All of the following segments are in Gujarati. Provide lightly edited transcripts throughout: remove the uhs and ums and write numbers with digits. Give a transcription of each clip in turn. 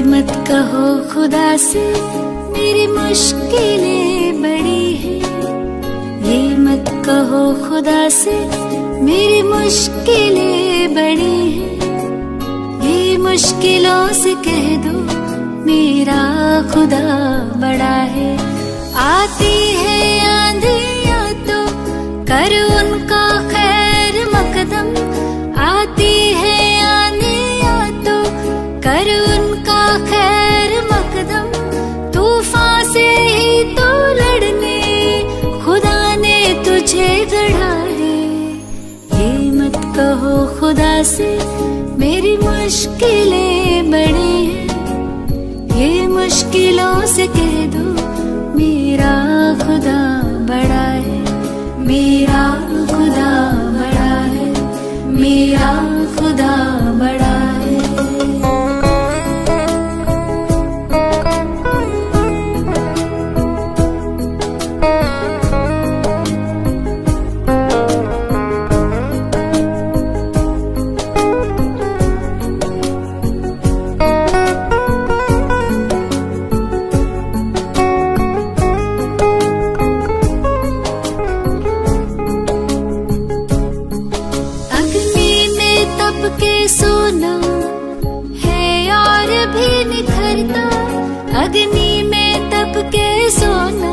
मत कहो खुदा से मेरी मुश्किलें बड़ी हैं, ये मत कहो खुदा से मेरी मुश्किलें बड़ी हैं, ये मुश्किलों से कह दो मेरा खुदा बड़ा है। आती है आंधियाँ तो कर उनका खैर मकदम, आती है आंधियाँ तो कर उनका खैर मकदम, तूफान से ही तो लड़ने खुदा ने तुझे गढ़ा है। ये मत कहो खुदा से मेरी मुश्किलें बड़ी हैं, ये मुश्किलों से कह दो मेरा खुदा बड़ा है, मेरा खुदा बड़ा है, मेरा खुदा बड़ा है। सोना है और भी निखरता, अग्नि में तप के सोना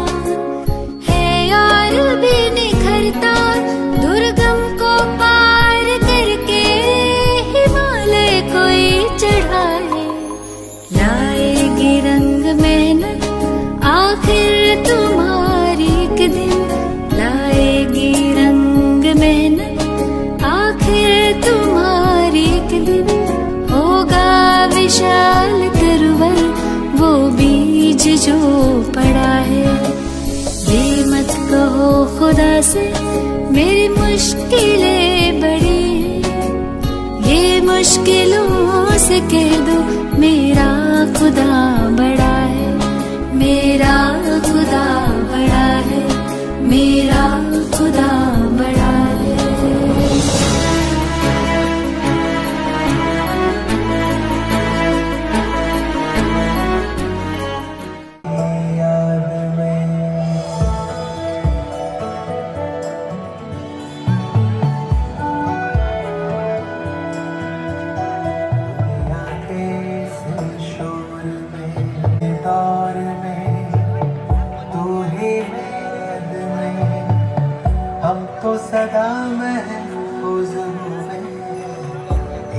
है और भी निखरता, दुर्गम को पार करके हिमालय कोई चढ़ाए, लाएगी रंग मेहनत आखिर तुम्हारी एक दिन, लाएगी रंग मेहनत आखिर तुम्हारी एक दिन, होगा विशाल तरवर वो बीज जो पड़ा है। ये मत कहो खुदा से मेरी मुश्किलें बड़ी हैं, ये मुश्किलों से कह दो मेरा खुदा बड़ा है, मेरा खुदा बड़ा है, मेरा खुदा बड़ा है। सदा महफूज हुए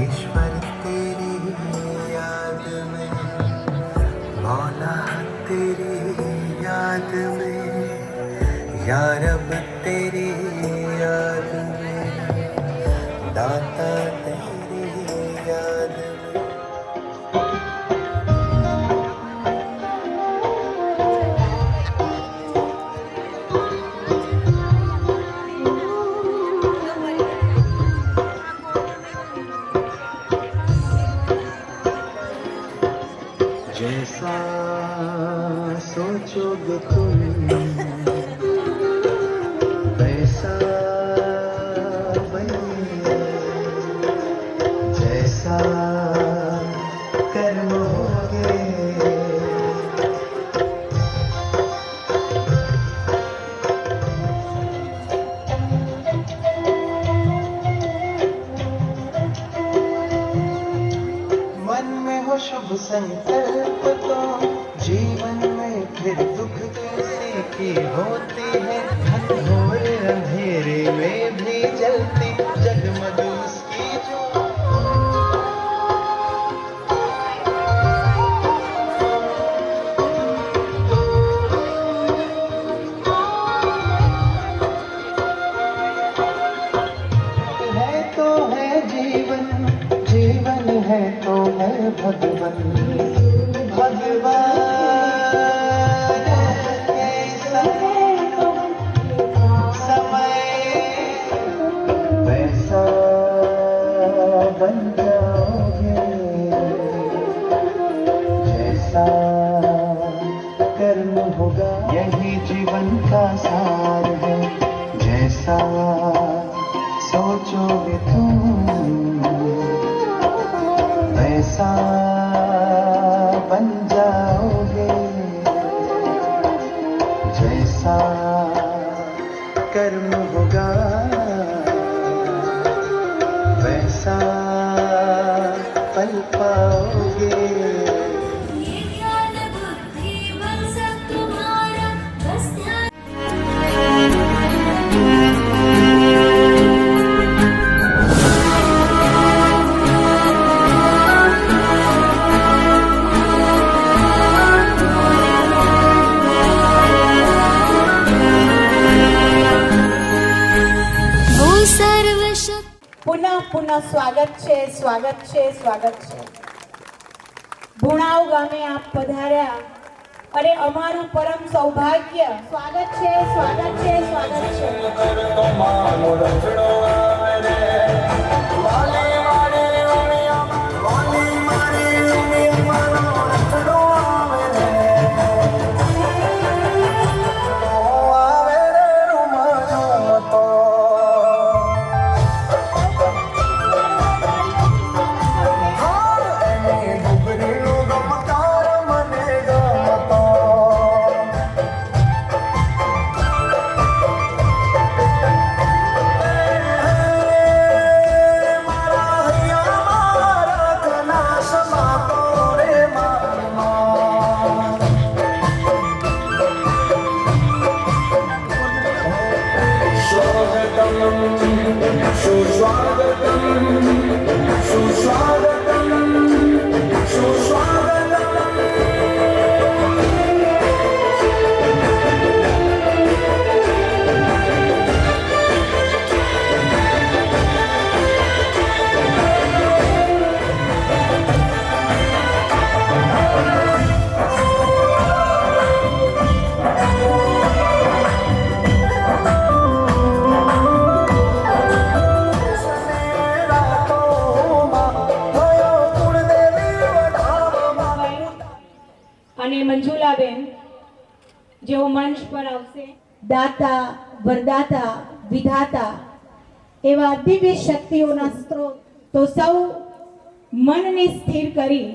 ईश्वर तेरी याद में, मौला तेरी याद में, या रब तेरी याद में, दाता तेरी याद में। जैसा सोचोगे तुम वैसा बने, जैसा कर्म होगे मन में हो शुभ संकल्प तो जीवन में फिर दुख कैसे की होती है, घोर अंधेरे में भी जलती जगमग उसकी जो है तो है जीवन, जीवन है तो है भगवान, भगवान के समय वैसा बन जाओगे, जैसा कर्म होगा यही जीवन का सार है, जैसा सोचोगे तुम वैसा बन जाओगे, जैसा कर्म होगा वैसा पल पाओगे। ये ज्ञान बुद्धि बन सब तुम्हारा, बस ध्यान। वो सर्वशक्ति પુનઃ સ્વાગત છે, સ્વાગત છે, સ્વાગત છે. ભુણાવ ગામે આપ પધાર્યા અને અમારું પરમ સૌભાગ્ય. સ્વાગત છે, સ્વાગત છે, સ્વાગત છે. અને મંજુલાબેન જેઓ મંચ પર આવશે. દાતા, વરદાતા, વિધાતા એવા દિવ્ય શક્તિઓના સ્ત્રોત. તો સૌ મનને સ્થિર કરી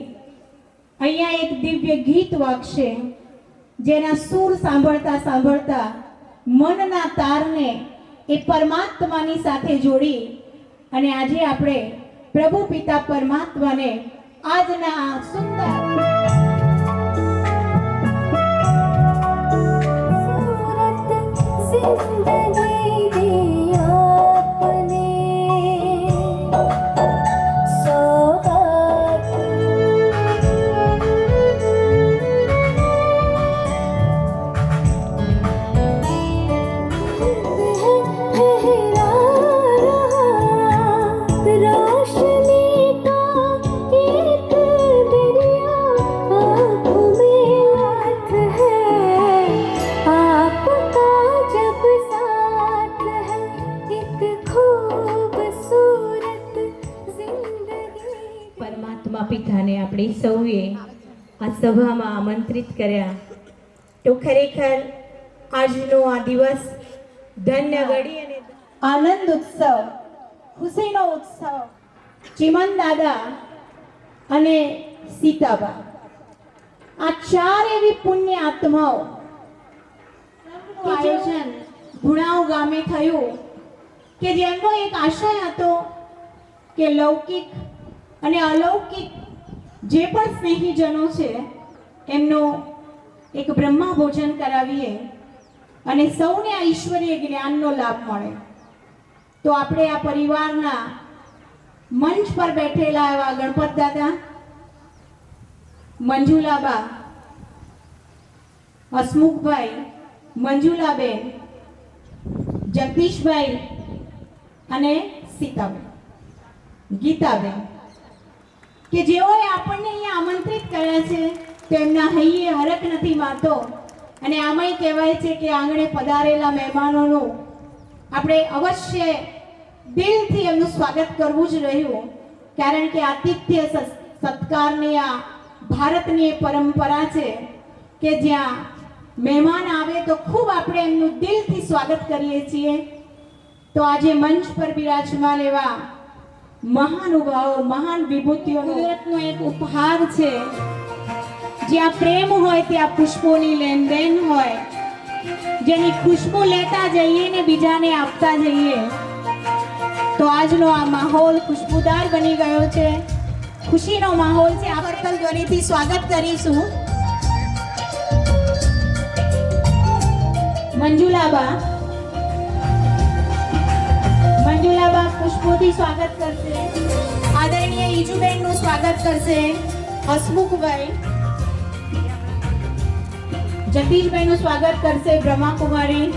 અહીંયા એક દિવ્ય ગીત વાગશે, જેના સૂર સાંભળતા સાંભળતા મનના તારને એ પરમાત્માની સાથે જોડી અને આજે આપણે પ્રભુ પિતા પરમાત્માને આજના આ સુંદર जिंदगी दी आपने सौगात। फहरा रहा रोशनी का एक दरिया, आँखों में हाथ है आपका जब साथ है, एक खूबसूरत जिंदगी। પરમાત્મા પિતાને આપણે સૌએ આ સભામાં આમંત્રિત કર્યા. તો ખરેખર આજનો આ દિવસ ધન્ય ઘડી અને આનંદ ઉત્સવ, ખુશીનો ઉત્સવ. ચિમન દાદા અને સીતાબા આ ચાર એવી પુણ્ય આત્માઓ આયોજન ભુણાવ ગામે થયું કે જેમનો એક આશય હતો કે લૌકિક અને અલૌકિક જે પણ સ્નેહીજનો છે એમનો એક બ્રહ્મા ભોજન કરાવીએ અને સૌને આ ઈશ્વરીય જ્ઞાનનો લાભ મળે. તો આપણે આ પરિવારના મંચ પર બેઠેલા એવા ગણપત દાદા, મંજુલાબા, હસમુખભાઈ, મંજુલાબેન, જગદીશભાઈ અને સીતાબેન, ગીતાબેન કે જેઓએ આપણને અહીંયા આમંત્રિત કર્યા છે, તેમના હૈયે હરખ નથી માતો. અને આમાંય કહેવાય છે કે આંગણે પધારેલા મહેમાનોનું આપણે અવશ્ય દિલથી એમનું સ્વાગત કરવું જ રહ્યું, કારણ કે આતિથ્ય સત્કારની આ ભારતની પરંપરા છે કે જ્યાં મહેમાન આવે તો ખૂબ આપણે એમનું દિલથી સ્વાગત કરીએ છીએ. તો આજે મંચ પર બિરાજમાન એવા મહાનુભાવો, મહાન વિભૂતિઓનો કુદરતનો એક ઉપહાર છે જ્યાં પ્રેમ હોય ત્યાં પુષ્પોની લેનદેન હોય, જેની ખુશ્બુ લેતા જઈએ ને બીજાને આપતા જઈએ, તો આજનો આ માહોલ ખુશ્બુદાર બની ગયો છે, ખુશીનો માહોલ છે. આ કરતલ ધ્વનિથી સ્વાગત કરીશું મંજુલાબા. મંજુલાબા પુષ્પોથી સ્વાગત કરશે. આદરણીય ઈજુબેનનું સ્વાગત કરશે હસમુખભાઈ. જગદીશભાઈનું સ્વાગત કરશે બ્રહ્માકુમારી.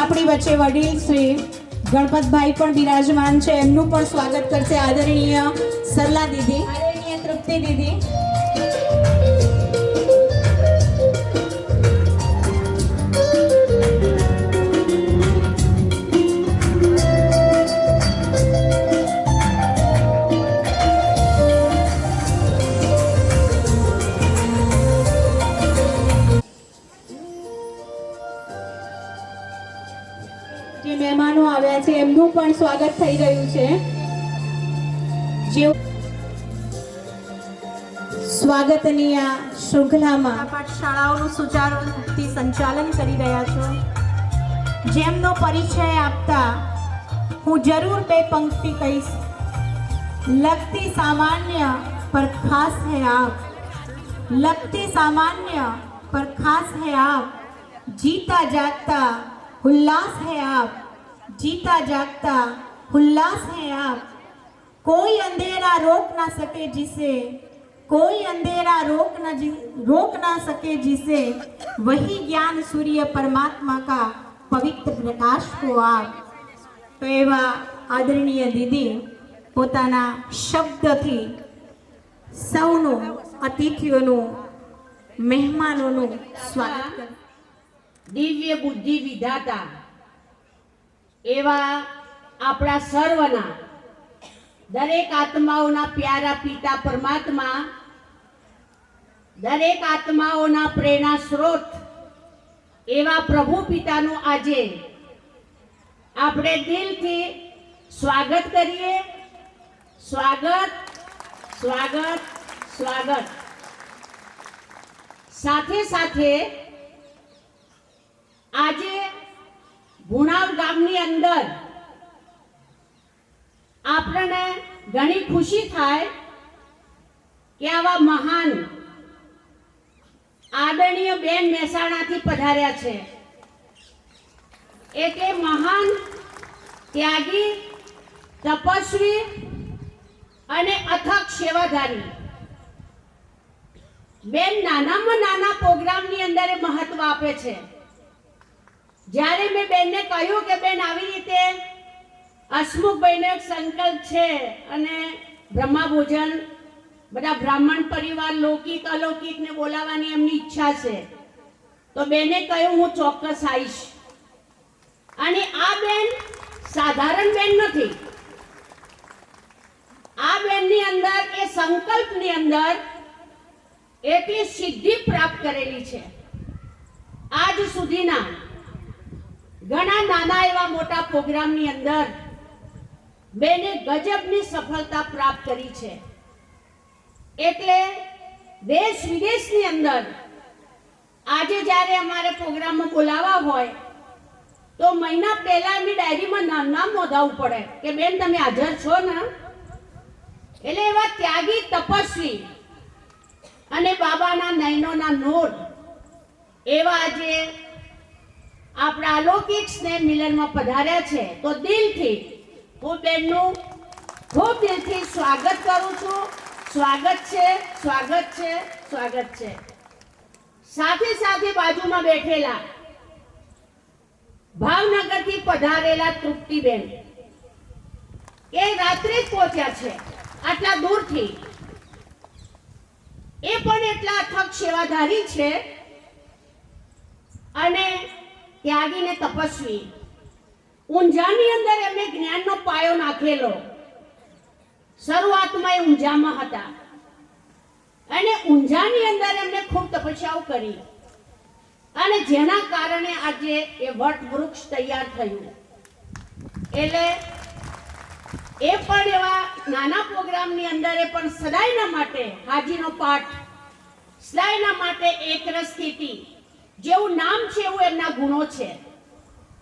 આપણી વચ્ચે વડીલ શ્રી ગણપતભાઈ પણ બિરાજમાન છે, એમનું પણ સ્વાગત કરશે આદરણીય સરલા દીદી, આદરણીય તૃપ્તિ દીદી. જે મહેમાનો આવ્યા છે એમનું પણ સ્વાગત થઈ રહ્યું છે. જે સ્વાગતની આ શૃંખલામાં પાઠશાળાઓનું સુચારુરૂપથી સંચાલન કરી રહ્યા છો, જેમનો પરિચય આપતા હું જરૂર બે પંક્તિ કહીશ. लगती सामान्य पर खास है आप, लगती सामान्य पर खास है आप, जीता जागता उल्लास है आप, जीता जागता उल्लास है आप. कोई अंधेरा रोक ना सके जिसे, कोई अंधेरा रोक ना सके जिसे, वही ज्ञान सूर्य परमात्मा का पवित्र प्रकाश को आप. तो एवा आदरणीय दीदी પોતાના શબ્દથી સૌનું, અતિથિઓનું, મહેમાનોનું સ્વાગત કરે. દિવ્ય બુદ્ધિ વિધાતા એવા આપણા સર્વના, દરેક આત્માઓના પ્યારા પિતા પરમાત્મા, દરેક આત્માઓના પ્રેરણા સ્ત્રોત એવા પ્રભુ પિતાનું આજે આપણે દિલથી સ્વાગત કરીએ. સ્વાગત, સ્વાગત, સ્વાગત. સાથે સાથે આજે ભુણાવ ગામની અંદર આપણને ઘણી ખુશી થાય કે આવા મહાન આદરણીય બેન મહેસાણાથી પધાર્યા છે. એટલે મહાન ત્યાગી, તપસ્વી અને અથક સેવાધારી બેન નાનામાં નાના પ્રોગ્રામની અંદર મહત્વ આપે છે. જ્યારે મેં બેનને કહ્યું કે બેન આવી રીતે હસમુખભાઈનો એક સંકલ્પ છે અને બ્રહ્મા ભોજન, બધા બ્રાહ્મણ પરિવાર, લૌકિક અલૌકિકને બોલાવવાની એમની ઈચ્છા છે, તો બેને કહ્યું હું ચોક્કસ આવીશ. અને આ બેન સાધારણ બેન નથી. આ બેનની અંદર, એ સંકલ્પની અંદર એટલી સિદ્ધિ પ્રાપ્ત કરેલી છે. આજ સુધીના ઘણા નાના એવા મોટા પ્રોગ્રામની અંદર બેને ગજબની સફળતા પ્રાપ્ત કરી છે. એટલે દેશ વિદેશની અંદર આજે જ્યારે અમારે પ્રોગ્રામમાં બોલાવવા હોય તો મહિના પહેલા એમની ડાયરીમાં નામ નોંધાવવું પડે કે બેન તમે હાજર છો ને. એટલે એવા ત્યાગી, તપસ્વી અને બાબાના નયનોના નોટ એવા આજે આપણા અલૌકિક સ્નેહ મિલનમાં પધાર્યા છે. તો દિલથી હું બેનનું ખૂબ દિલથી સ્વાગત કરું છું. સ્વાગત છે, સ્વાગત છે, સ્વાગત છે. સાથે સાથે બાજુમાં બેઠેલા ભાવનગરથી પધારેલા તૃપ્તિબેન, એ રાત્રે જ પહોંચ્યા છે આટલા દૂરથી. એ પણ એટલા અથક સેવાધારી છે અને ત્યાગીને તપસ્વી. ઊંઝાની અંદર એમને જ્ઞાનનો પાયો નાખેલો. શરૂઆતમાં એ ઊંઝામાં હતા અને ઊંઝાની અંદર એમને ખૂબ તપસ્યાઓ કરી અને જેના કારણે આજે એ વટ વૃક્ષ તૈયાર થયું. એટલે એ પણ એવા નાના પ્રોગ્રામની અંદર એ પણ સદાયના માટે હાજીનો પાઠ સદાયના માટે એકરસ સ્થિતિ જેવું નામ છે એવું એમના ગુણો છે.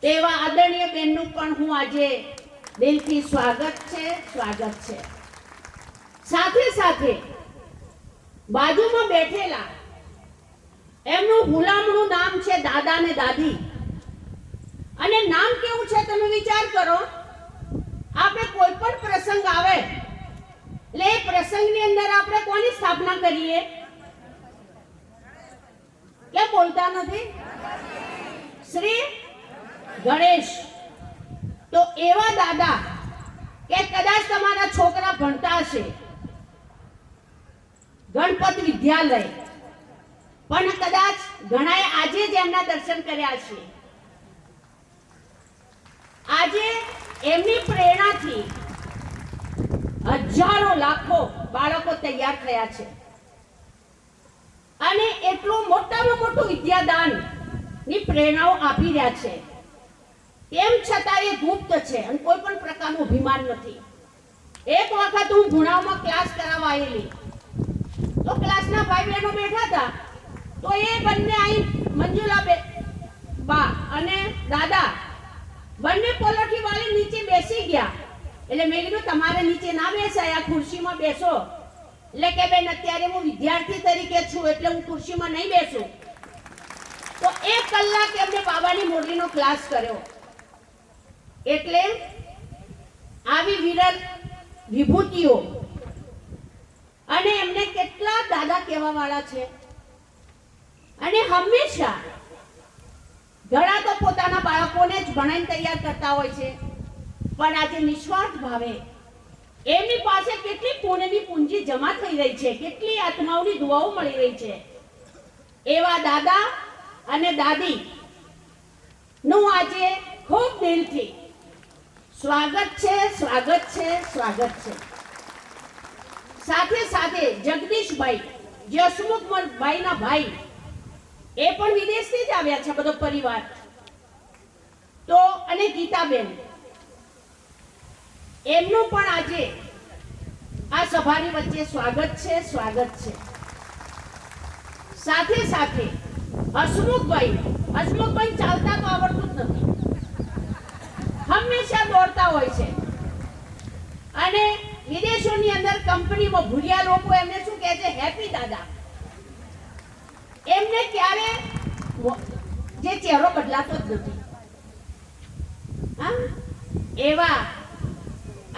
તેવા આદરણીય બેનનું પણ હું આજે દિલથી સ્વાગત છે. સાથે સાથે બાજુમાં બેઠેલા એમનું ગુલામનું નામ છે દાદા ને દાદી. અને નામ કેવું છે તમે વિચાર કરો. આપણે કોઈ પણ પ્રસંગ આવે એટલે એ પ્રસંગની અંદર આપણે કોની સ્થાપના કરીએ? કે બોલતા નથી? શ્રી ગણેશ. તો એવા દાદા કે કદાચ તમારા છોકરા ભણતા હશે ગણપત વિદ્યાલય, પણ કદાચ ઘણાએ આજે જ એમના દર્શન કર્યા છે. આજે એમની પ્રેરણાથી હજારો લાખો બાળકો તૈયાર થયા છે. અને એટલું મોટામાં મોટું વિદ્યાદાન ની પ્રેરણાઓ આપી રહ્યા છે. તેમ છતાં એ ગુપ્ત છે અને કોઈ પણ પ્રકારનું અભિમાન નથી. એક વખત હું ગુણાવમાં ક્લાસ કરાવવા આવેલી, તો ક્લાસના ભાઈ બહેનો બેઠા હતા. તો એ બંને અહીં મંજુલા બા અને દાદા બંને પલોઠી વાળી નીચે બેસી ગયા. એટલે મેં કીધું તમારે નીચે ના બેસાય, આ ખુરશીમાં બેસો. એટલે કે બેન અત્યારે હું વિદ્યાર્થી તરીકે છું એટલે હું ખુરશીમાં નહીં બેસું. તો 1 કલાક એમને બાબાની મોરલીનો ક્લાસ કર્યો. એટલે આવી વિરલ વિભૂતિઓ અને એમને કેટલા દાદા કહેવા વાળા છે. અને હંમેશા ઘણા તો પોતાના બાળકોને જ ભણાઈને તૈયાર કરતા હોય છે, પણ આજે નિસ્વાર્થ ભાવે એમની પાસે કેટલી પુણ્યની પૂંજી જમા થઈ રહી છે, કેટલી આત્માઓની દુઆઓ મળી રહી છે. એવા દાદા અને દાદી નું આજે ખૂબ દિલથી સ્વાગત છે. સાથે સાથે જગદીશભાઈ જે હસમુખભાઈના ભાઈ, એ પણ વિદેશથી જ આવ્યા છે બધો પરિવાર. તો અને ગીતાબેન એમનું પણ આજે આ સભાની વચ્ચે સ્વાગત છે. સાથે સાથે હસમુખભાઈ ચાલતા તો આવડતું જ નથી, હંમેશા દોડતા હોય છે. અને વિદેશોની અંદર કંપનીમાં ભૂરિયા લોકો એમને શું કહે છે? હેપી દાદા. એમને ક્યારે જે ચહેરો બદલાતો જ નથી. એવા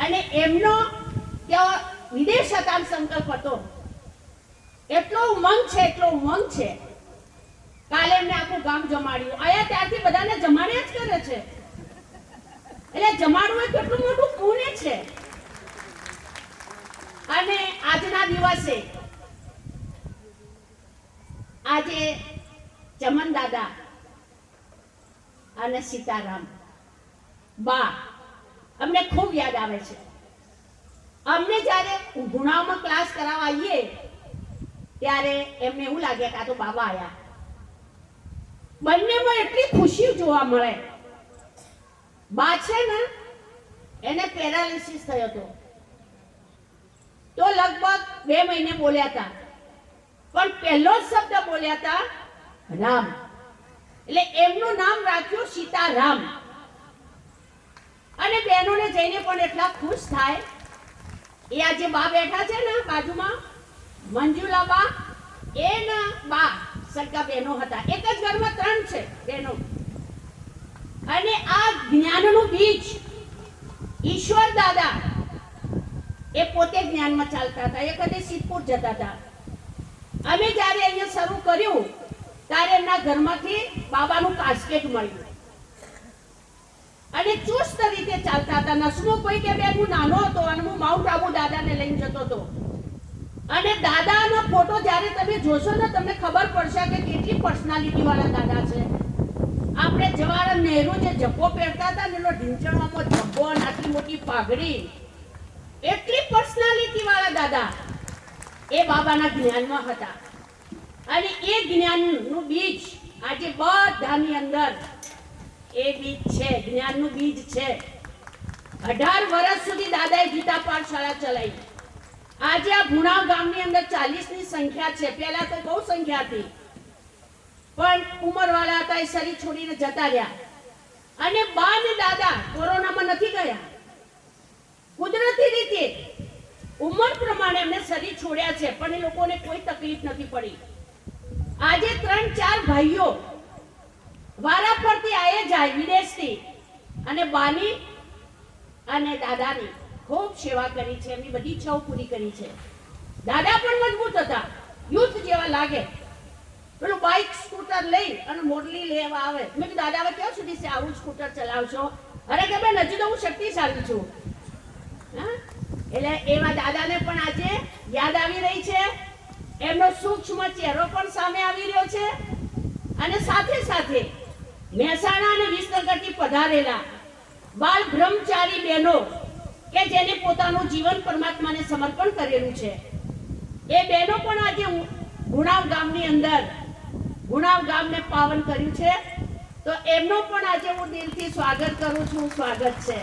અને એમનો વિદેશ હતા સંકલ્પ હતો. એટલો ઉમંગ છે. કાલે એમને આખું ગામ જમાડ્યું. આયા ત્યારથી બધાને જમાડ્યા જ કરે છે. એટલે જમાડવું એ કેટલું મોટું પુણ્ય છે. અને આજના દિવસે આજે ચમન દાદા અને સીતારામ બા અમને ખૂબ યાદ આવે છે. અમને જ્યારે ગુણાવમાં ક્લાસ કરાવવા આવીએ ત્યારે એમને એવું લાગે કે આ તો બાબા આયા. બંનેમાં એટલી ખુશી જોવા મળે. બા છે ને એને પેરાલિસિસ થયો હતો, તો લગભગ 2 મહિને બોલ્યા હતા, પણ પહેલો જ શબ્દ બોલ્યા હતા રામ. એટલે એમનું નામ રાખ્યું સીતારામ. અને બહેનોને જઈને પણ એટલા ખુશ થાય. એ આજે બા બેઠા છે ને બાજુમાં, મંજુલા બા, એના બા સગા બહેનો હતા. એક જ ઘરમાં 3 છે બહેનો. અને આ જ્ઞાનનું બીજ ઈશ્વર દાદા એ પોતે જ્ઞાનમાં ચાલતા હતા. એ કદે સિદ્ધપુર જતા હતા. અમે જ્યારે અહીંયા શરૂ કર્યું ત્યારે એમના ઘરમાંથી બાબાનું કાસ્કેટ મળ્યું અને ચુસ્ત રીતે ચાલતા હતા. નસમુખભાઈ કે બેન હું નાનો હતો અને હું માઉન્ટ આબુ દાદાને લઈને જતો હતો. અને દાદાનો ફોટો જ્યારે તમે જોશો ને તમને ખબર પડશે કે કેટલી પર્સનાલિટી વાળા દાદા છે. આપણે જવાહરલાલ નહેરુ જે જબ્બો પહેરતા હતા ને એનો ઢીંચણમાં જબ્બો અને આટલી મોટી પાઘડી, એટલી પર્સનાલિટી વાળા દાદા એ બાબાના જ્ઞાનમાં હતા. અને એ જ્ઞાનનું બીજ આજે બધાની અંદર એ બીજ છે, જ્ઞાનનું બીજ છે. 18 વર્ષ સુધી દાદાએ ગીતા પાઠશાળા ચલાવી આજે આ ભુણાવ ગામની અંદર 40 ની સંખ્યા છે. પહેલા તો બહુ સંખ્યા હતી, પણ ઉંમરવાળા હતા એ શરીર છોડીને જતા રહ્યા. અને બા ને દાદા કોરોનામાં નથી ગયા, કુદરતી રીતે ઉંમર પ્રમાણે એમને શરીર છોડ્યા છે, પણ એ લોકોને કોઈ તકલીફ નથી પડી. આજે 3-4 ભાઈઓ વારા ફરતી આયે જાય વિદેશથી, અને બાની અને દાદાની ખૂબ સેવા કરી છે, એમની બધી ઈચ્છાઓ પૂરી કરી છે. દાદા પણ મજબૂત હતા, યુથ જેવા લાગે. પેલું બાઇક સ્કૂટર લઈ અને મોડલી લેવા આવે. મેં કીધું દાદા હવે ક્યાં સુધી આવું સ્કૂટર ચલાવશો? અરે કે બેન હજી તો હું શક્તિશાળી છું. હા, એટલે એવા દાદાને પણ આજે યાદ આવી રહી છે. એમનો સૂક્ષ્મ ચહેરો પણ સામે આવી રહ્યો છે. અને સાથે સાથે મહેસાણા અને વિસનગરથી પધારેલા બાળ બ્રહ્મચારી બહેનો કે જેને પોતાનું જીવન પરમાત્માને સમર્પણ કરેલું છે, એ બહેનો પણ આજે ગુણાવ ગામની અંદર ગુણાવ ગામને પાવન કર્યું છે. તો એમનો પણ આજે હું દિલથી સ્વાગત કરું છું. સ્વાગત છે.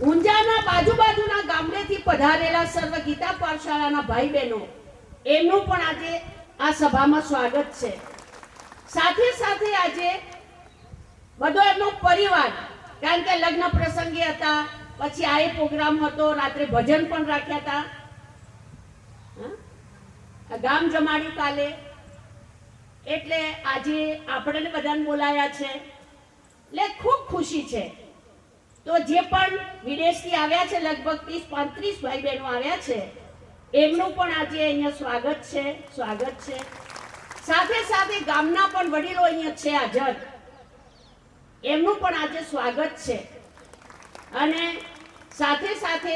ઊંઝાના બાજુના ગામડેથી પધારેલા સર્વ ગીતા પાઠશાળાના ભાઈ બહેનો, એમનું પણ આજે આ સભામાં સ્વાગત છે. સાથે સાથે આજે બધો એમનો પરિવાર, કારણ કે લગ્ન પ્રસંગે હતા, પછી આ પ્રોગ્રામ હતો, રાત્રે ભજન પણ રાખ્યા હતા, ગામ જમાડ્યું કાલે. એટલે આજે આપણે બધાને બોલાયા છે, એટલે ખૂબ ખુશી છે. તો જે પણ વિદેશથી આવ્યા છે, લગભગ 30-35 ભાઈ બહેનો આવ્યા છે, એમનું પણ આજે અહીંયા સ્વાગત છે. સ્વાગત છે. સાથે સાથે ગામના પણ વડીલો અહીંયા છે હાજર, એમનું પણ આજે સ્વાગત છે. અને સાથે સાથે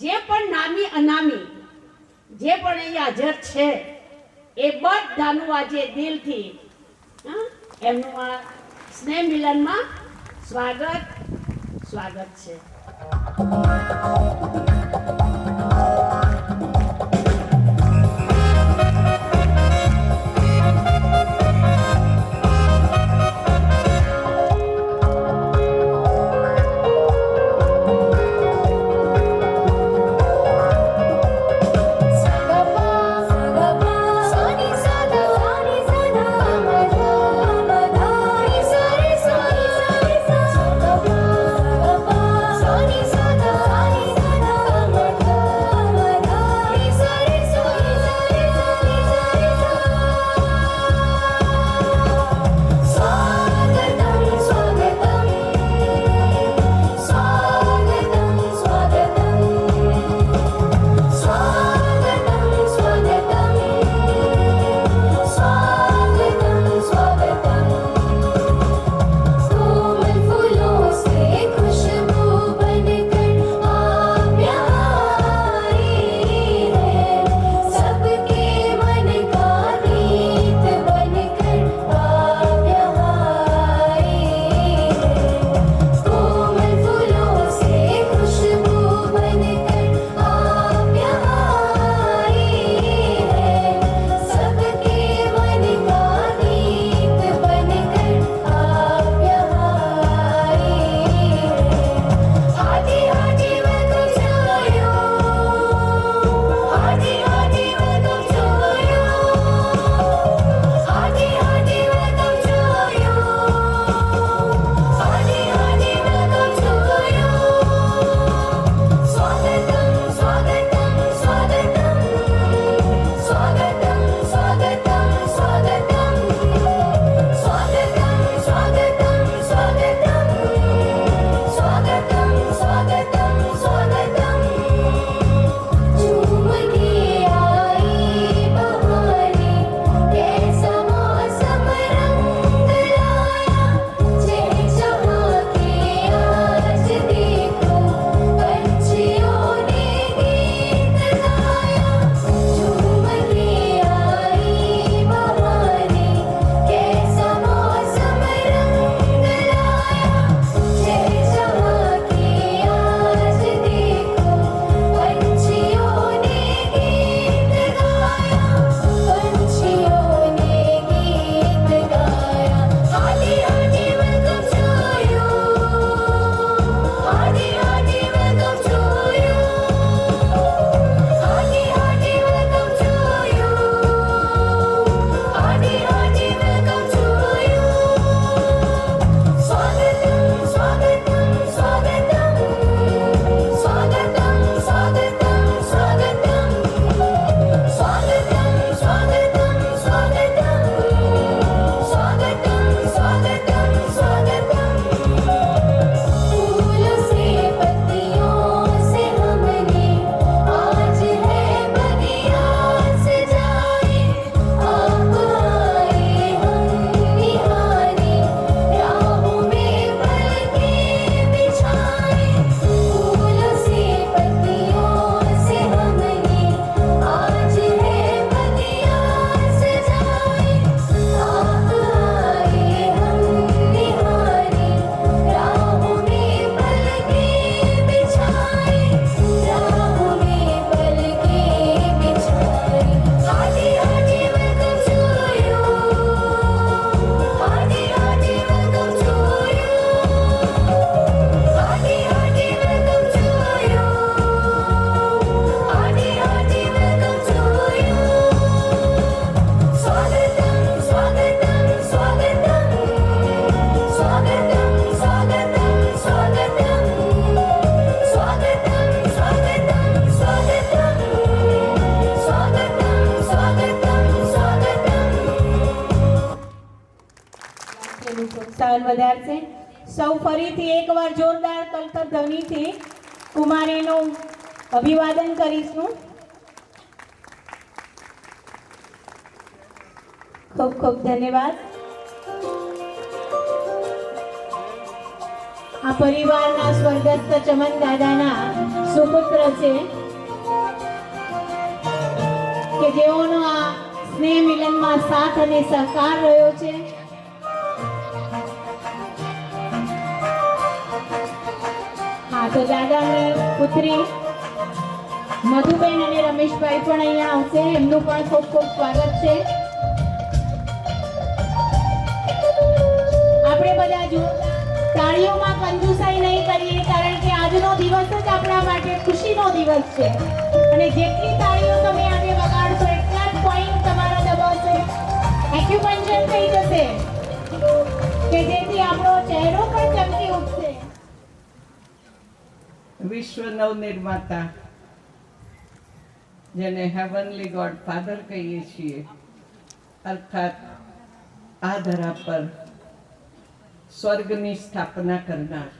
જે પણ નામી અનામી જે પણ અહીંયા હાજર છે, એ બધાનું આજે દિલથી એમનું આ સ્નેહ મિલનમાં સ્વાગત છે. Sa પ્રોત્સાહન વધારશે. સૌ ફરીથી એકવાર જોરદાર કલકત ધ્વનિથી કુમારીનું અભિવાદન કરીશું. ખૂબ ખૂબ ધન્યવાદ. આ પરિવારના સ્વર્ગસ્થ ચમન દાદાના સુપુત્ર છે કે જેઓનો આ સ્નેહ મિલનમાં સાથ અને સહકાર રહ્યો છે. હા, તો દાદાની પુત્રી મધુબેન અને રમેશભાઈ પણ અહીંયા આવશે. એમનું પણ ખૂબ ખૂબ સ્વાગત છે. આપણે બધા જો તાળીઓમાં કંજુસાઈ નહીં કરીએ, કારણ કે આજનો દિવસ જ આપણા માટે ખુશીનો દિવસ છે અને જેટલી તાળીઓ તમે આજે વગાડશો એટલા જ પોઈન્ટ તમારા દબાવશે, એક્યુપંક્ચર થઈ જશે કે જેથી આપણો ચહેરો પણ ચમકી ઉઠશે. વિશ્વ નવનિર્માતા જેને હેવનલી ગોડ ફાધર કહીએ છીએ, અર્થાત આ ધરા પર સ્વર્ગની સ્થાપના કરનાર,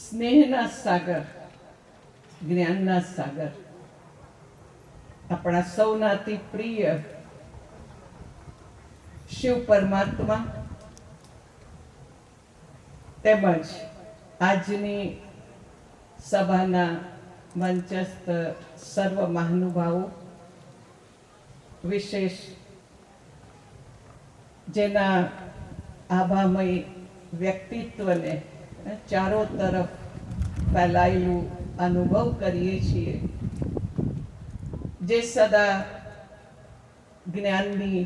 સ્નેહના સાગર, જ્ઞાનના સાગર, આપણા સૌના અતિ પ્રિય શિવ પરમાત્મા તેમજ આજની સભાના મંચસ્થ સર્વ મહાનુભાવો, વિશેષ જેના આભામય વ્યક્તિત્વને ચારો તરફ ફેલાયેલું અનુભવ કરીએ છીએ, જે સદા જ્ઞાનની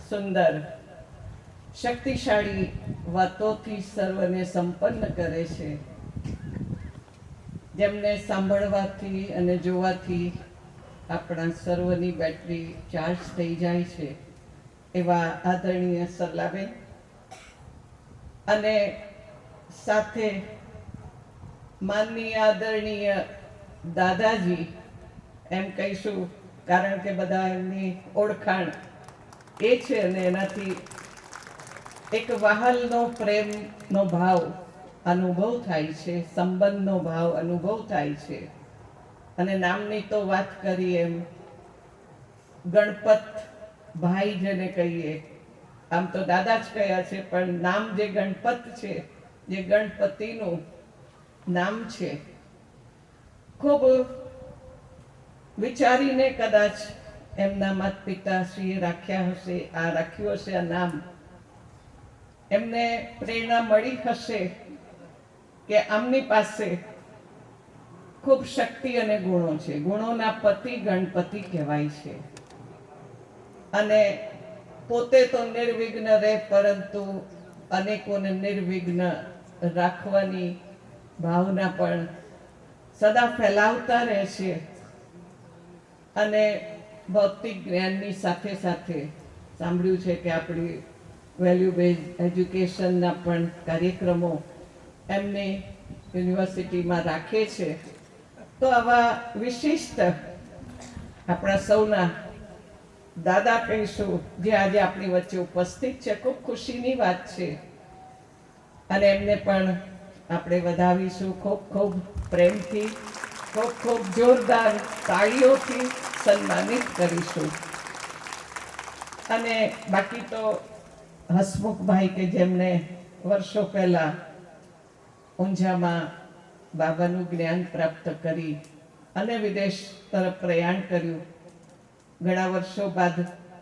સુંદર શક્તિશાળી વાતોથી સર્વને સંપન્ન કરે છે, જેમને સાંભળવાથી અને જોવાથી આપણા સર્વની બેટરી ચાર્જ થઈ જાય છે, એવા આદરણીય સરલાબેન અને સાથે માનનીય આદરણીય દાદાજી એમ કહીશું, કારણ કે બધા એમની ઓળખાણ એ છે અને એનાથી એક વહાલનો પ્રેમનો ભાવ અનુભવ થાય છે, સંબંધનો ભાવ અનુભવ થાય છે. અને નામની તો વાત કરી એમ ગણપત ભાઈ જેને કહીએ, આમ તો દાદા જ કયા છે, પણ નામ જે ગણપત છે, જે ગણપતિનું નામ છે, ખૂબ વિચારીને કદાચ એમના માતા પિતાશ્રીએ રાખ્યા હશે, આ રાખ્યું હશે આ નામ. એમને પ્રેરણા મળી હશે કે આમની પાસે ખૂબ શક્તિ અને ગુણો છે, ગુણોના પતિ ગણપતિ કહેવાય છે. અને પોતે તો નિર્વિઘ્ન રહે, પરંતુ અનેકોને નિર્વિઘ્ન રાખવાની ભાવના પણ સદા ફેલાવતા રહે છે. અને ભૌતિક જ્ઞાનની સાથે સાથે સાંભળ્યું છે કે આપણી વેલ્યુ બેઝ એજ્યુકેશનના પણ કાર્યક્રમો એમની યુનિવર્સિટીમાં રાખે છે. તો આવા વિશિષ્ટ આપણા સૌના દાદા કહીશું, જે આજે આપણી વચ્ચે ઉપસ્થિત છે, ખૂબ ખુશીની વાત છે. અને એમને પણ આપણે વધાવીશું ખૂબ ખૂબ પ્રેમથી, ખૂબ ખૂબ જોરદાર તાળીઓથી સન્માનિત કરીશું. અને બાકી તો હસમુખભાઈ કે જેમને વર્ષો પહેલા ઊંઝામાં બાબાનું જ્ઞાન પ્રાપ્ત કરી અને વિદેશ તરફ પ્રયાણ કર્યું, ઘણા વર્ષો બાદ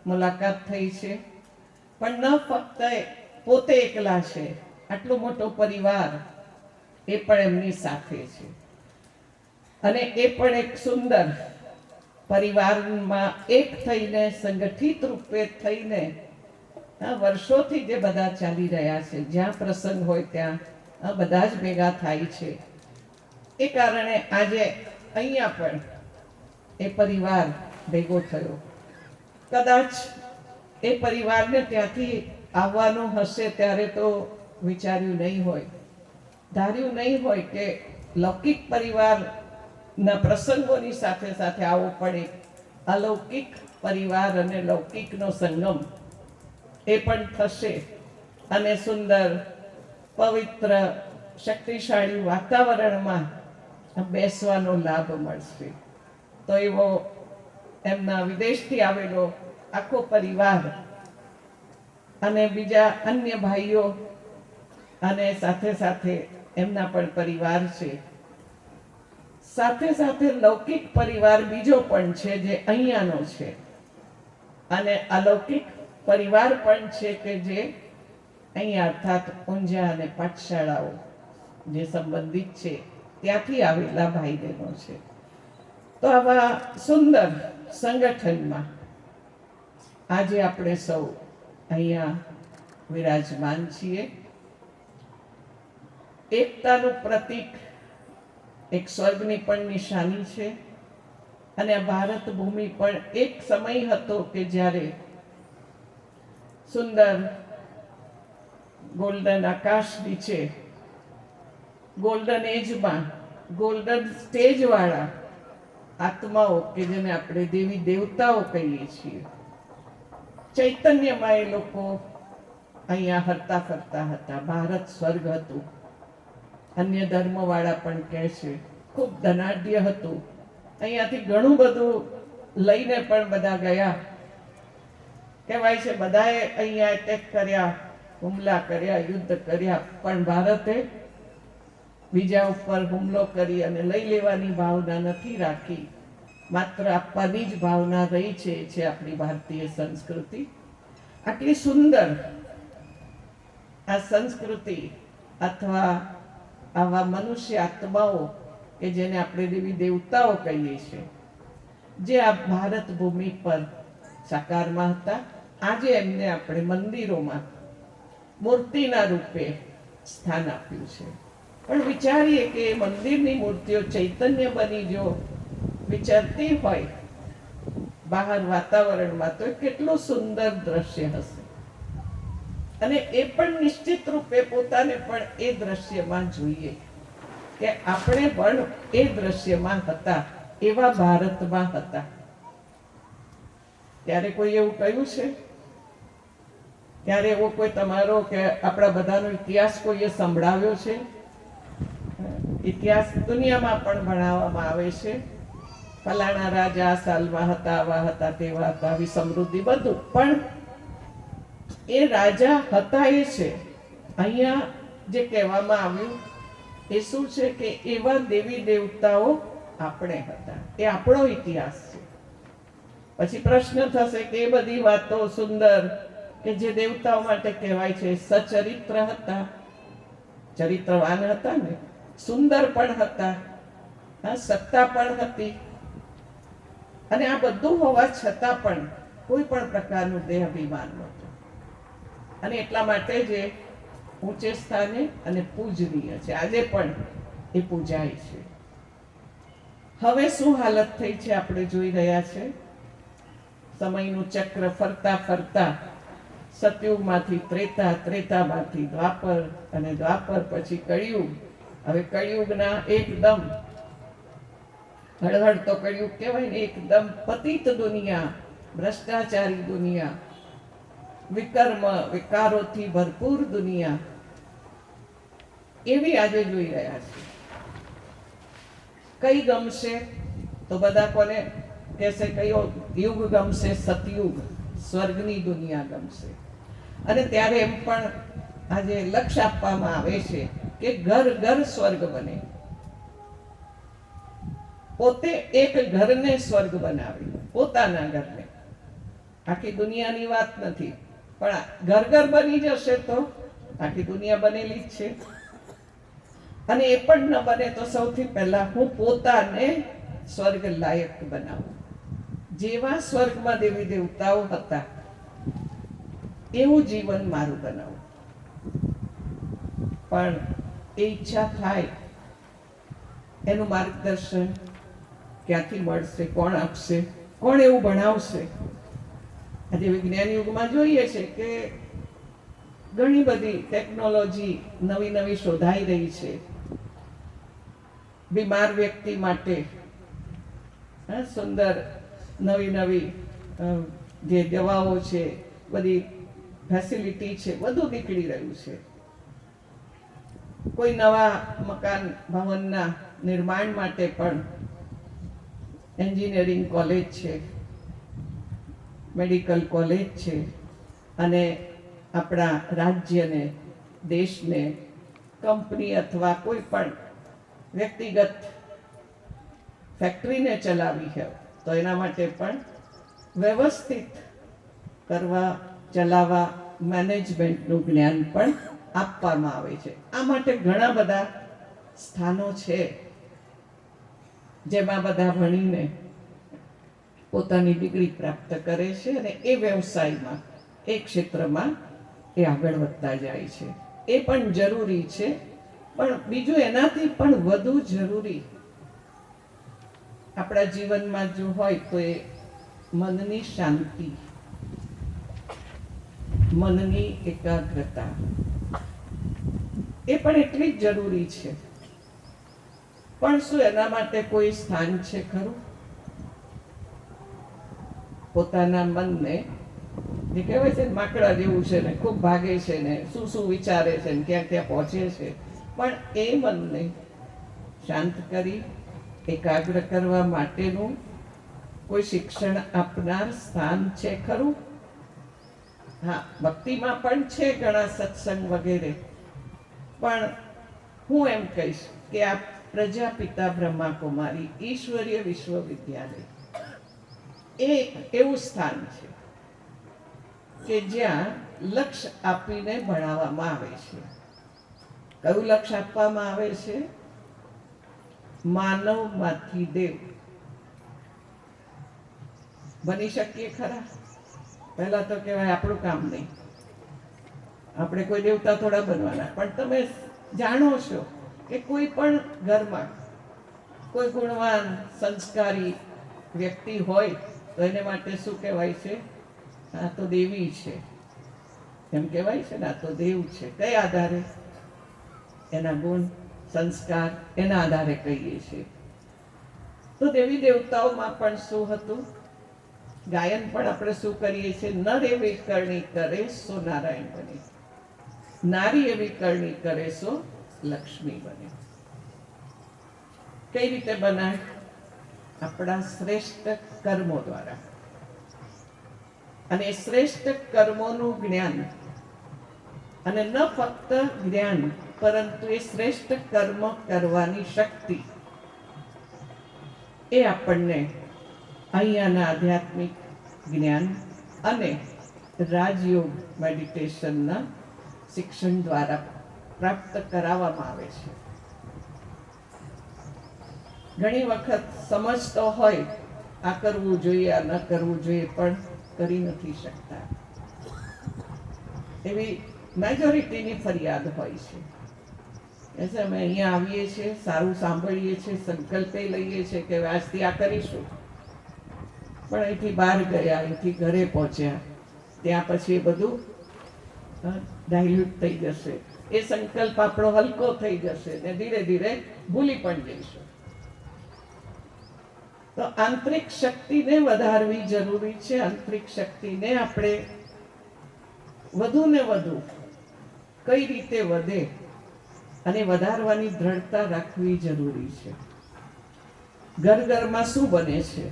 મુલાકાત થઈ છે. પણ ન ફક્ત પોતે એકલા છે, આટલો મોટો પરિવાર એ પણ એમની સાથે છે. અને એ પણ એક સુંદર પરિવારમાં એક થઈને, સંગઠિત રૂપે થઈને વર્ષોથી જે બધા ચાલી રહ્યા છે, જ્યાં પ્રસંગ હોય ત્યાં બધા જ ભેગા થાય છે. એ કારણે આજે અહીંયા પણ એ પરિવાર ભેગો થયો. કદાચ એ પરિવારને ત્યાંથી આવવાનું હશે ત્યારે તો વિચાર્યું નહીં હોય, ધાર્યું નહીં હોય કે લૌકિક પરિવારના પ્રસંગોની સાથે સાથે આવો પડે અલૌકિક પરિવાર અને લૌકિકનો સંગમ. એ પણ થશે અને સુંદર પવિત્ર શક્તિશાળી વાતાવરણમાં બેસવાનો લાભ મળશે. તો એવો એમના વિદેશથી આવેલો આખો પરિવાર અને બીજા અન્ય ભાઈઓ અને સાથે સાથે એમના પણ પરિવાર છે. સાથે સાથે લૌકિક પરિવાર બીજો પણ છે જે અહીંયાનો છે અને અલૌકિક પરિવાર પણ છે કે જે અહીંયા અર્થાત ઊંઝા અને પાઠશાળાઓ જે સંબંધિત છે ત્યાંથી આવેલા ભાઈ બહેનો છે. તો આવા સુંદર સંગઠનમાં આજે આપણે સૌ અહીંયા વિરાજમાન છીએ. એકતાનું પ્રતીક એક સ્વર્ગની પણ નિશાની છે અને આ ભારત ભૂમિ પણ એક સમય હતો કે જ્યારે સુંદર ગોલ્ડન આકાશ નીચે ગોલ્ડન એજમાં ગોલ્ડન સ્ટેજ વાળા આત્માઓ કે જેને આપણે દેવી દેવતાઓ કહીએ છીએ, ચૈતન્યમાં એ લોકો અહીંયા હરતા ફરતા હતા. ભારત સ્વર્ગ હતું. અન્ય ધર્મવાળા પણ કહે છે ખૂબ ધનાઢ્ય હતું. અહીંયાથી ઘણું બધું લઈને પણ બધા ગયા. કહેવાય છે બધાએ અહીંયા એટેક કર્યા, હુમલા કર્યા, યુદ્ધ કર્યા, પણ ભારતે બીજા ઉપર હુમલો કરી અને લઈ લેવાની ભાવના નથી રાખી. માત્ર આપવાની જ ભાવના રહી છે. એ છે આપણી ભારતીય સંસ્કૃતિ. આટલી સુંદર આ સંસ્કૃતિ અથવા આવા મનુષ્ય આત્માઓ કે જેને આપણે દેવી દેવતાઓ કહીએ છીએ, જે આ ભારત ભૂમિ પર સાકારમાં હતા, આજે એમને આપણે મંદિરોમાં મૂર્તિના રૂપે સ્થાન આપ્યું છે. પણ વિચારીએ કે એ મંદિરની મૂર્તિઓ ચૈતન્ય બની જો વિચરતી હોય બહાર વાતાવરણમાં, તો કેટલું સુંદર દ્રશ્ય હશે. અને એ પણ નિશ્ચિત રૂપે પોતાને પણ એ દ્રશ્યમાં જોઈએ કે આપણે પણ એ દ્રશ્યમાં હતા, એવા ભારતમાં હતા. ત્યારે કોઈ એવું કહ્યું છે? ત્યારે એવો કોઈ તમારો કે આપણા બધાનો ઇતિહાસ કોઈએ સંભળાવ્યો છે? ઇતિહાસ દુનિયામાં પણ ભણાવવામાં આવે છે. ફલાણા રાજા આ સાલમાં હતા, આવા હતા, તેવા હતા, આવી સમૃદ્ધિ બધું. પણ એ રાજા હતા એ છે. અહીંયા જે કહેવામાં આવ્યું એ શું છે કે એવા દેવી દેવતાઓ આપણે હતા. એ આપણો ઇતિહાસ છે. પછી પ્રશ્ન થશે કે એ બધી વાતો સુંદર કે જે દેવતાઓ માટે કહેવાય છે સચરિત્ર હતા, ચરિત્રવાન હતા ને, સુંદર પણ હતા, સત્તા પણ હતી, અને આ બધું હોવા છતાં પણ કોઈ પણ પ્રકારનું દેહ અભિમાન નહોતું. અને એટલા માટે જ ઊંચે સ્થાને અને પૂજનીય છે. આજે પણ એ પૂજાય છે. હવે શું હાલત થઈ છે આપણે જોઈ રહ્યા છે. સમયનું ચક્ર ફરતા ફરતા સતયુગમાંથી ત્રેતા, ત્રેતામાંથી દ્વાપર અને દ્વાપર પછી કળિયુગ. હવે કળિયુગના એકદમ હળહળ તો કળિયુગ કહેવાય ને, એકદમ પતિત દુનિયા, ભ્રષ્ટાચારી દુનિયા, વિકર્મ વિકારોથી ભરપૂર દુનિયા, એવી આજે જોઈ રહ્યા છે. કઈ ગમશે? તો બધા કોને કહેશે કયો યુગ ગમશે? સતયુગ, સ્વર્ગની દુનિયા ગમશે. અને ત્યારે એમ પણ આજે લક્ષ્ય આપવામાં આવે છે કે ઘર ઘર સ્વર્ગ બને. પોતે એક ઘરને સ્વર્ગ બનાવી, પોતાના ઘરને. આખી દુનિયાની વાત નથી, પણ ઘર ઘર બની જશે તો આખી દુનિયા બનેલી જ છે. અને એ પણ ન બને તો સૌથી પહેલા હું પોતાને સ્વર્ગ લાયક બનાવું. જેવા સ્વર્ગમાં દેવી દેવતાઓ હતા એવું જીવન મારું બનાવું. પણ એ ઈચ્છા થાય, એનું માર્ગદર્શન ક્યાંથી મળશે? કોણ આપશે? કોણ એવું ભણાવશે? આજે વિજ્ઞાન યુગમાં જોઈએ છે કે ઘણી બધી ટેકનોલોજી નવી નવી શોધાઈ રહી છે. બીમાર વ્યક્તિ માટે સુંદર નવી નવી જે દવાઓ છે, બધી ફેસિલિટી છે બધું નીકળી રહ્યું છે. કોઈ નવા મકાન ભવનના નિર્માણ માટે પણ એન્જિનિયરિંગ કોલેજ છે, મેડિકલ કોલેજ છે, અને આપણા રાજ્યને, દેશને, કંપની અથવા કોઈ પણ વ્યક્તિગત ફેક્ટરીને ચલાવી હોય તો એના માટે પણ વ્યવસ્થિત કરવા, ચલાવવા, મેનેજમેન્ટનું જ્ઞાન પણ આપવામાં આવે છે. આ માટે ઘણા બધા સ્થાનો છે જેમાં બધા ભણીને પોતાની ડિગ્રી પ્રાપ્ત કરે છે અને એ વ્યવસાયમાં, એ ક્ષેત્રમાં એ આગળ વધતા જાય છે. એ પણ જરૂરી છે, પણ બીજું એનાથી પણ વધુ જરૂરી આપણા જીવનમાં જો હોય તો એ મનની શાંતિ, મનની એકાગ્રતા, એ પણ એટલી જ જરૂરી છે. પણ શું એના માટે કોઈ સ્થાન છે ખરું? પોતાના મનને, જે કહેવાય છે માકડા જેવું છે ને, ખૂબ ભાગે છે ને, શું શું વિચારે છે ને ક્યાં ક્યાં પહોંચે છે, પણ એ મનને શાંત કરી એકાગ્ર કરવા માટેનું કોઈ શિક્ષણ આપનાર સ્થાન છે ખરું? હા, ભક્તિમાં પણ છે ઘણા સત્સંગ વગેરે, પણ હું એમ કહીશ કે આ પ્રજાપિતા બ્રહ્માકુમારી ઈશ્વરીય વિશ્વવિદ્યાલય એ એવું સ્થાન છે કે જ્યાં લક્ષ્ય આપીને ભણાવવામાં આવે છે. કયું લક્ષ્ય આપવામાં આવે છે? માનવમાંથી દેવ બની શકીએ ખરા? પહેલા તો કહેવાય આપણું કામ નહીં, આપણે કોઈ દેવતા થોડા બનવાના. પણ તમે જાણો છો કે કોઈ પણ ઘરમાં કોઈ ગુણવાન સંસ્કારી વ્યક્તિ હોય તો એને માટે શું કહેવાય છે? આ તો દેવી છે, એમ કહેવાય છે ને, આ તો દેવ છે. કયા આધારે? એના ગુણ, સંસ્કાર, એના આધારે કહીએ છીએ. તો દેવી દેવતાઓમાં પણ શું હતું? ગાયન પણ આપણે શું કરીએ છીએ? નર એવી કરણી કરે સો નારાયણ બને, નારી એવી કરણી કરે સો લક્ષ્મી બને. કઈ રીતે બનાય? આપણા શ્રેષ્ઠ કર્મો દ્વારા. અને શ્રેષ્ઠ કર્મોનું જ્ઞાન, અને ન ફક્ત જ્ઞાન પરંતુ એ શ્રેષ્ઠ કર્મ કરવાની શક્તિ, એ આપણને અહીંયાના આધ્યાત્મિક જ્ઞાન અને રાજયોગ મેડિટેશનના શિક્ષણ દ્વારા પ્રાપ્ત કરાવવામાં આવે છે. ઘણી વખત સમજતો હોય આ કરવું જોઈએ, આ ન કરવું જોઈએ, પણ કરી નથી શકતા. એવી મેજોરિટીની ફરિયાદ હોય છે. અમે અહીંયા આવીએ છીએ, સારું સાંભળીએ છીએ, સંકલ્પે લઈએ છીએ કે આજથી આ કરીશું, પણ અહીંથી બહાર ગયા, અહીંથી ઘરે પહોંચ્યા, ત્યાં પછી એ બધું ડાયલ્યુટ થઈ જશે. એ સંકલ્પ આપણો હલકો થઈ જશે ને ધીરે ધીરે ભૂલી પણ જઈશું. તો આંતરિક શક્તિને વધારવી જરૂરી છે. આંતરિક શક્તિને આપણે વધુ ને વધુ કઈ રીતે વધે અને વધારવાની દ્રઢતા રાખવી જરૂરી છે. ઘર ઘરમાં શું બને છે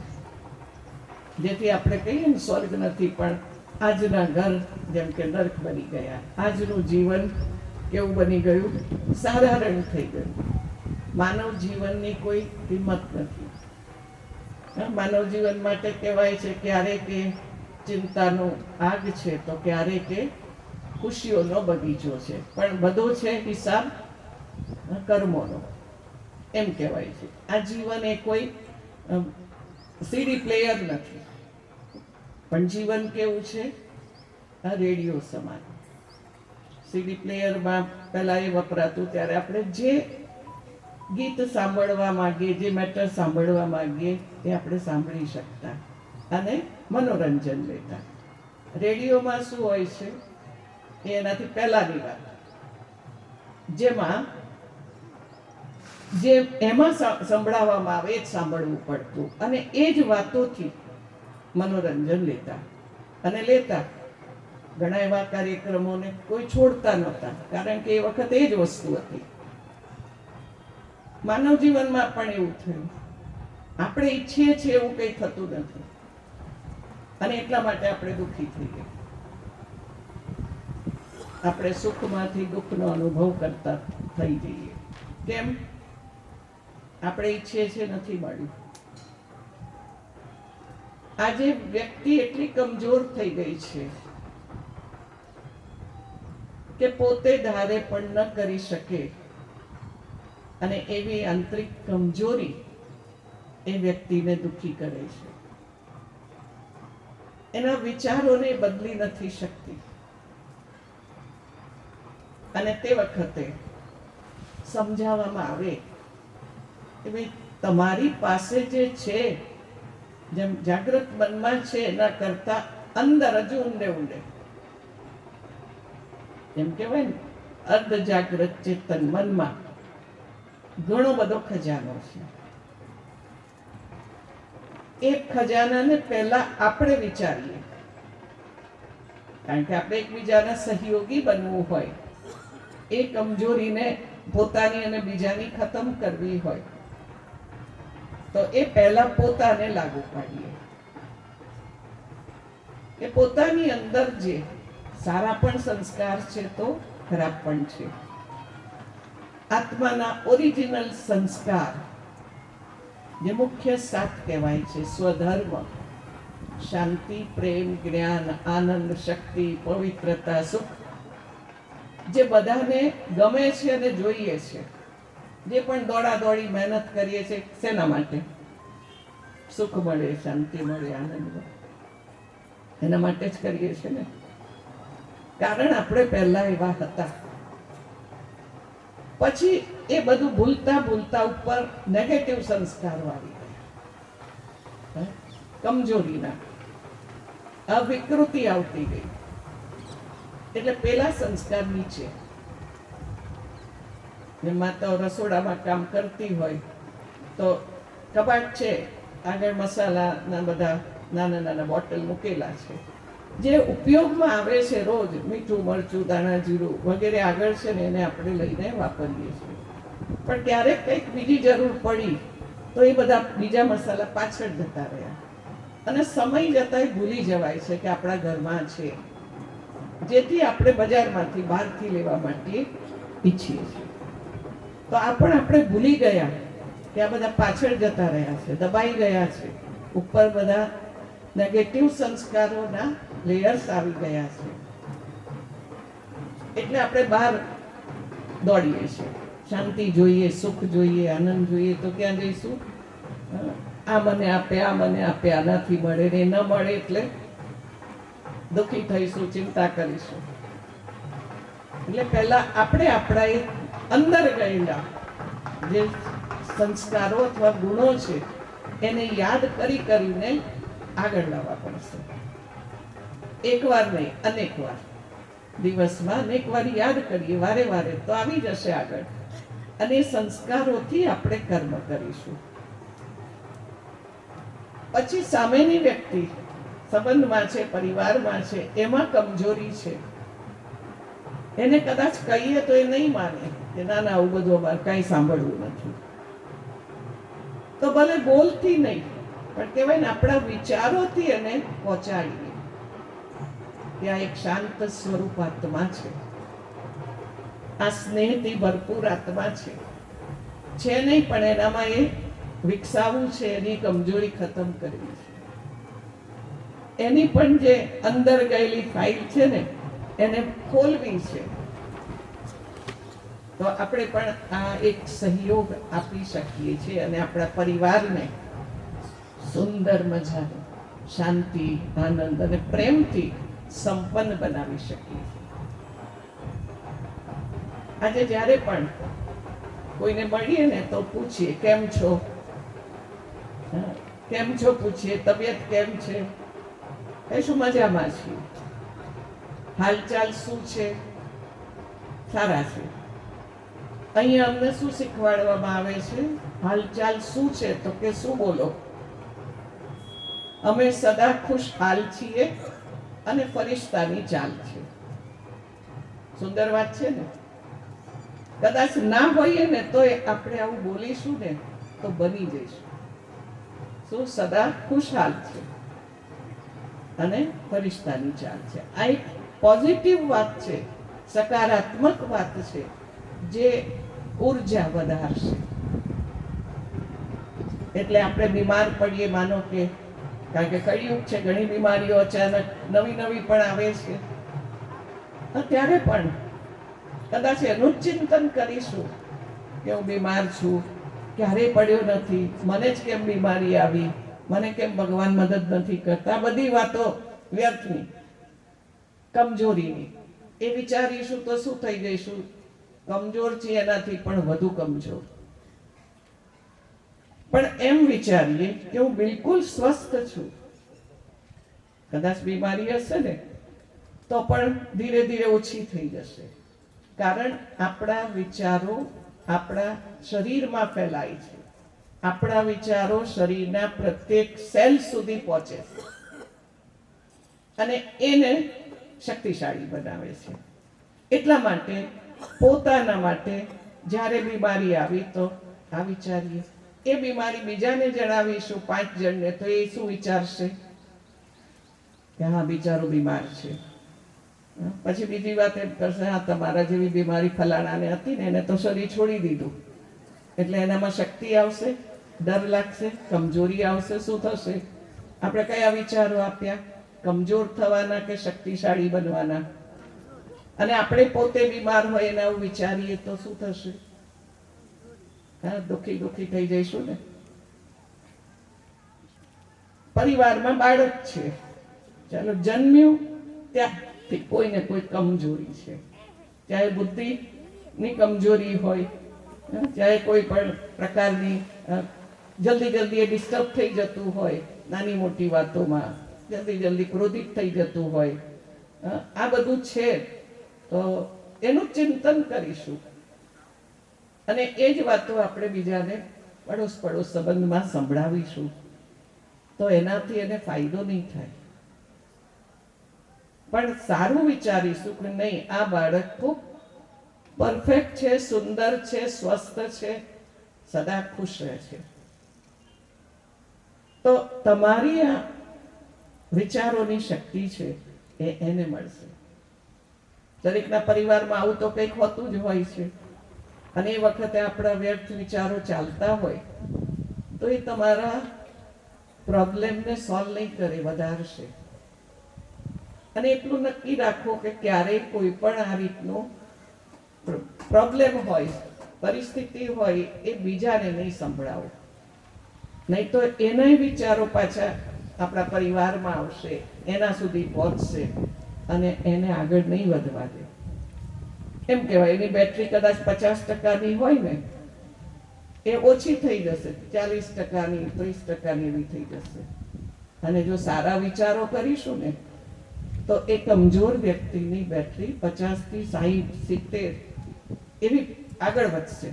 જેથી આપણે કહીએ ને સ્વર્ગ નથી, પણ આજના ઘર જેમ કે નર્ક બની ગયા. આજનું જીવન કેવું બની ગયું? સાધારણ થઈ ગયું. માનવ જીવનની કોઈ કિંમત નથી. માનવ જીવન માટે કહેવાય છે ક્યારે કે ચિંતાનો આગ છે તો ક્યારે કે ખુશીઓનો બગીચો છે, પણ બધો છે હિસાબ કર્મોનો, એમ કહેવાય છે. આ જીવન એ કોઈ સીડી પ્લેયર નથી, પણ જીવન કેવું છે? આ રેડિયો સમાન. સીડી પ્લેયરમાં પહેલા એ વપરાતું, ત્યારે આપણે જે ગીત સાંભળવા માંગીએ, જે મેટર સાંભળવા માંગીએ એ આપણે સાંભળી શકતા અને મનોરંજન લેતા. રેડિયોમાં શું હોય છે? એનાથી પહેલાની વાત, જેમાં જે એમાં સંભળાવવામાં આવે એ જ સાંભળવું પડતું, અને એ જ વાતોથી મનોરંજન લેતા અને લેતા. ઘણા એવા કાર્યક્રમોને કોઈ છોડતા નહોતા, કારણ કે એ વખતે એ જ વસ્તુ હતી. માનવ જીવનમાં પણ એવું થયું. આપણે ઈચ્છીએ છીએ એવું કંઈ થતું નથી, અને એટલા માટે આપણે દુઃખી થઈ ગયા. આપણે સુખમાંથી દુઃખનો અનુભવ કરતા થઈ જઈએ. કેમ? આપણે ઈચ્છીએ છીએ નથી મળ્યું. આજે વ્યક્તિ એટલી કમજોર થઈ ગઈ છે કે પોતે ધારે પણ ન કરી શકે, અને એવી આંતરિક કમજોરી એ વ્યક્તિને દુઃખી કરે છે. એના વિચારોને બદલી નથી શકતી, અને તે વખતે સમજાવવામાં આવે કે ભાઈ તમારી પાસે જે છે, જેમ જાગૃત મનમાં છે એના કરતા અંદર હજુ ઊંડે ઊંડે, એમ કહેવાય ને, અર્ધ જાગૃત ચેતન મનમાં ઘણો બધો ખજાનો છે. એ ખજાનાને પહેલા આપણે વિચારીએ, કારણ કે આપણે એકબીજાના સહયોગી બનવું હોય, એ કમજોરીને પોતાની અને બીજાની ખતમ કરવી હોય, તો એ પહેલા પોતાને લાગુ પાડીએ કે પોતાની અંદર જે સારા પણ સંસ્કાર છે તો ખરાબ પણ છે. આત્માના ઓરિજિનલ સંસ્કાર જે મુખ્ય સાત કહેવાય છે, સ્વધર્મ, શાંતિ, પ્રેમ, જ્ઞાન, આનંદ, શક્તિ, પવિત્રતા, સુખ, જે બધાને ગમે છે અને જોઈએ છે. જે પણ દોડા દોડી મહેનત કરીએ છીએ, શેના માટે? સુખ મળે, શાંતિ મળે, આનંદ મળે, એના માટે જ કરીએ છીએ ને. કારણ આપણે પહેલા એવા હતા. પછી એ બધું ભૂલતા ભૂલતા ઉપર નેગેટિવ સંસ્કારો આવી ગયા, કમજોરીના, આ વિકૃતિ આવતી ગઈ. એટલે પેલા સંસ્કાર નીચે. માતાઓ રસોડામાં કામ કરતી હોય તો કબાટ છે, આગળ મસાલાના બધા નાના નાના બોટલ મૂકેલા છે, જે ઉપયોગમાં આવે છે રોજ, મીઠું, મરચું, દાણા જીરું વગેરે આગળ છે ને, એને આપણે લઈને વાપરીએ છીએ. પણ ક્યારેક કંઈક બીજી જરૂર પડી તો એ બધા બીજા મસાલા પાછળ જતા રહ્યા, અને સમય જતાં ભૂલી જવાય છે કે આપણા ઘરમાં છે, જેથી આપણે બજારમાંથી બહારથી લેવા માટે ઈચ્છીએ છીએ. તો આપણે ભૂલી ગયા કે આ બધા પાછળ જતા રહ્યા છે, દબાઈ ગયા છે, ઉપર બધા નેગેટિવ સંસ્કારોના લેયર્સ આવી ગયા છે. એટલે આપણે બહાર દોડીએ છીએ. શાંતિ જોઈએ, સુખ જોઈએ, આનંદ જોઈએ, તો ક્યાં જઈશું? આ મને આપે, આ મને આપે, આનાથી મળે ને, ન મળે એટલે દુઃખી થઈશું, ચિંતા કરીશું. એટલે પહેલા આપણે આપણા એ અંદર ગયેલા જે સંસ્કારો અથવા ગુણો છે એને યાદ કરીને આગળ લાવવા પડશે. એકવાર નહીં, અનેક વાર, દિવસમાં અનેક વાર યાદ કરીએ, વારે વારે, તો આવી જશે આગળ. અને સંસ્કારોથી આપણે કર્મ કરીશું. પછી સામેની વ્યક્તિ સંબંધમાં છે, પરિવારમાં છે, એમાં કમજોરી છે, એને કદાચ કહીએ તો એ નહીં માને કે ના ના, આવું બધું અમારે કાંઈ સાંભળવું નથી. તો ભલે બોલથી નહીં, પણ કહેવાય ને, આપણા વિચારોથી એને પહોંચાડીએ. ત્યાં એક શાંત સ્વરૂપ આત્મા છે, આ સ્નેહથી ભરપૂર આત્મા છે નહીં, પણ એનામાં એ વિકસાવવું છે, એની કમજોરી ખતમ કરવી છે. એની પણ જે અંદર ગયેલી ફાઇલ છે ને, એને ખોલવી છે. તો આપણે પણ આ એક સહયોગ આપી શકીએ છીએ, અને આપણા પરિવારને સુંદર મજાનો શાંતિ, આનંદ અને પ્રેમથી સંપન્ન બનાવી શકીએ. આજે જ્યારે પણ કોઈને મળીએ ને તો પૂછીએ, કેમ છો? કેમ છો પૂછીએ, તબિયત કેમ છે? કહીશું મજામાં છીએ. હાલચાલ શું છે? સારા છે. અહીંયા અમને શું શીખવાડવામાં આવે છે? હાલચાલ શું છે? તો કે શું બોલો? અમે સદા ખુશહાલ છીએ, અને ફરિશ્તાની ચાલ છે. સુંદર વાત છે ને? કદાચ ના હોઈએ ને તો આપણે આવું બોલીશું ને તો બની જઈશું. શું? સદા ખુશહાલ છે અને ફરિશ્તાની ચાલ છે. આ એક પોઝિટિવ વાત છે, સકારાત્મક વાત છે, જે ઉર્જા વધારશે. એટલે આપણે બીમાર પડીએ, માનો કે, કારણ કે કળિયુગ છે, ઘણી બીમારીઓ અચાનક નવી નવી પણ આવે છે, ત્યારે પણ કદાચ એનું જ ચિંતન કરીશું કે હું બીમાર છું, ક્યારેય પડ્યો નથી, મને જ કેમ બીમારી આવી, મને કેમ ભગવાન મદદ નથી કરતા. બધી વાતો વ્યર્થની, કમજોરીની. એ વિચારીશું તો શું થઈ જઈશું? કમજોર છીએ એનાથી પણ વધુ કમજોર. પણ એમ વિચારીએ કે હું બિલકુલ સ્વસ્થ છું. કદાચ બીમારી હશે ને તો પણ ધીરે ધીરે ઓછી થઈ જશે, કારણ આપણા વિચારો આપણા શરીરમાં ફેલાય છે. આપણા વિચારો શરીરના પ્રત્યેક સેલ સુધી પહોંચે છે અને એને શક્તિશાળી બનાવે છે. એટલા માટે પોતાના માટે જ્યારે બીમારી આવી તો આ વિચારીએ. એ બીમારી બીજાને જણાવીશું, 5 જણને, તો એ શું વિચારશે? કે હા, બિચારો બીમાર છે. પછી બીજી વાત એમ કરશે, હા, તમારા જેવી બીમારી ફલાણાને હતી ને, એને તો શરીર છોડી દીધું. એટલે એનામાં શક્તિ આવશે, ડર લાગશે, કમજોરી આવશે. શું થશે? આપણે કયા વિચારો આપ્યા? કમજોર થવાના કે શક્તિશાળી બનવાના? અને આપણે પોતે બીમાર હોય એને આવું વિચારીએ તો શું થશે? હા, દુઃખી દુઃખી થઈ જઈશું ને. પરિવારમાં બાળક છે, ચાલો જન્મ્યું ત્યાંથી કોઈને કોઈ કમજોરી છે, ચાહે બુદ્ધિની કમજોરી હોય, ચાહે કોઈ પણ પ્રકારની જલ્દી જલ્દી એ ડિસ્ટર્બ થઈ જતું હોય, નાની મોટી વાતોમાં જલ્દી જલ્દી ક્રોધિત થઈ જતું હોય, આ બધું છે. તો એનું ચિંતન કરીશું અને એ જ વાતો આપણે બીજાને પડોશ સંબંધમાં સંભળાવીશું તો એનાથી એને ફાયદો નહીં થાય. પણ સારું વિચારીશું કે નહીં, આ બાળક ખૂબ પરફેક્ટ છે, સુંદર છે, સ્વસ્થ છે, સદા ખુશ રહે છે. તો તમારી આ વિચારોની શક્તિ છે એ એને મળશે. દરેકના પરિવારમાં આવું તો કંઈક હોતું જ હોય છે અને એ વખતે આપણા વ્યર્થ વિચારો ચાલતા હોય તો એ તમારા પ્રોબ્લેમને સોલ્વ નહીં કરે, વધારશે. અને એટલું નક્કી રાખો કે ક્યારેય કોઈ પણ આ રીતનો પ્રોબ્લેમ હોય, પરિસ્થિતિ હોય, એ બીજાને નહીં સંભળાવો. નહીં તો એના વિચારો પાછા આપણા પરિવારમાં આવશે, એના સુધી પહોંચશે અને એને આગળ નહીં વધવા દે. એમ કહેવાય એની બેટરી કદાચ 50%ની હોય ને, એ ઓછી થઈ જશે, 40%ની, 30%ની એવી થઈ જશે. અને જો સારા વિચારો કરીશું ને તો એ કમજોર વ્યક્તિની બેટરી 50 થી 60, 70 એવી આગળ વધશે.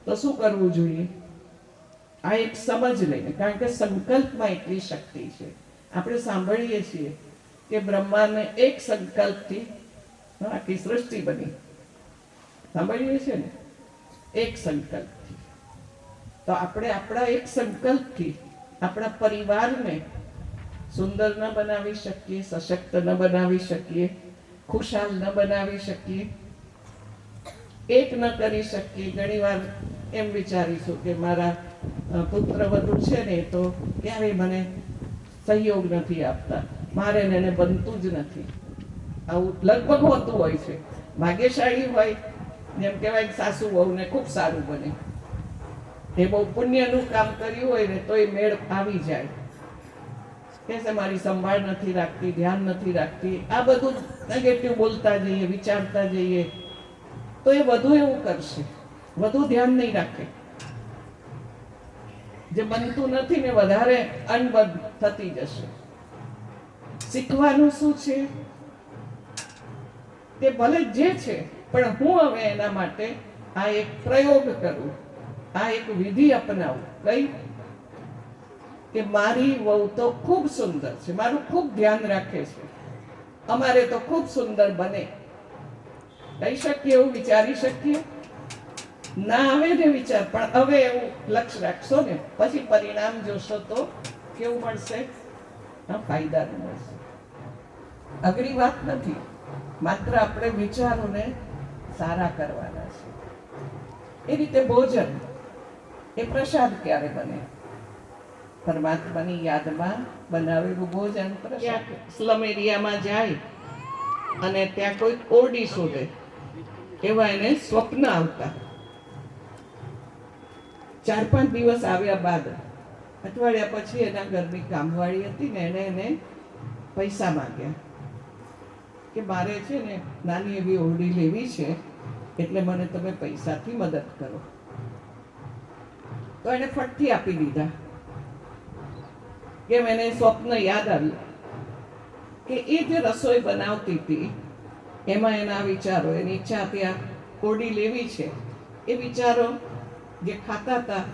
તો શું કરવું જોઈએ? આ એક સમજ લઈને, કારણ કે સંકલ્પમાં એટલી શક્તિ છે. આપણે સાંભળીએ છીએ કે બ્રહ્માને એક સંકલ્પથી આખી સૃષ્ટિ બની. સાંભળીએ છીએ ને, એક સંકલ્પથી. તો આપણે આપણા એક સંકલ્પથી આપણા પરિવારને સુંદર ન બનાવી શકીએ, સશક્ત ન બનાવી શકીએ, ખુશાલ ન બનાવી શકીએ, એક ન કરી શકીએ. ઘણીવાર એમ વિચારીશું કે મારા પુત્ર વધુ છે ને તો ક્યારેય મને સહયોગ નથી આપતા, મારે એને બનતું જ નથી. આવું લગભગ હોતું હોય છે. ભાગ્યશાળી હોય, જેમ કહેવાય સાસુ વહુને ખૂબ સારું બને, એ બહુ પુણ્યનું કામ કર્યું હોય ને તો એ મેળ આવી જાય. કે છે મારી સંભાળ નથી રાખતી, ધ્યાન નથી રાખતી, આ બધું નેગેટિવ બોલતા જઈએ, વિચારતા જઈએ તો એ વધુ એવું કરશે, વધુ ધ્યાન નહીં રાખે. જે બનતું નથી ને વધારે અણબન થતી જશે. શીખવાનું શું છે કે ભલે જે છે પણ હું હવે એના માટે આ એક પ્રયોગ કરું, આ એક વિધિ અપનાવું. કઈ? કે મારી વહુ તો ખૂબ સુંદર છે, મારું ખૂબ ધ્યાન રાખે છે, અમારે તો ખૂબ સુંદર બને, કહી શકીએ, એવું વિચારી શકીએ? ના આવે ને વિચાર, પણ હવે એવું લક્ષ્ય રાખશો ને, પછી પરિણામ જોશો તો કેવું મળશે? ફાયદાનું મળશે. અઘરી વાત નથી, માત્ર આપણે વિચારોને સારા કરવાના છે. એ રીતે ભોજન એ પ્રસાદ ક્યારે બને? પરમાત્માની યાદમાં બનાવેલું ભોજન પ્રસાદ. સ્લમ એરિયામાં જાય અને ત્યાં કોઈ ઓરડી શોધે, એવા એને સ્વપ્ન આવતા. 4-5 દિવસ આવ્યા બાદ અઠવાડિયા પછી એના ઘરની કામવાળી હતી ને, એને પૈસા માંગ્યા કે મારે છે ને નાની એવી ઓરડી લેવી છે, એટલે મને તમે પૈસાથી મદદ કરો. તો એને ફટથી આપી દીધા. કે મને સ્વપ્ન યાદ આવ્યું કે એ જે રસોઈ બનાવતી હતી એમાં એના વિચારો, એની ઈચ્છા ત્યાં ઓરડી લેવી છે, એ વિચારો જે ખાતા હતા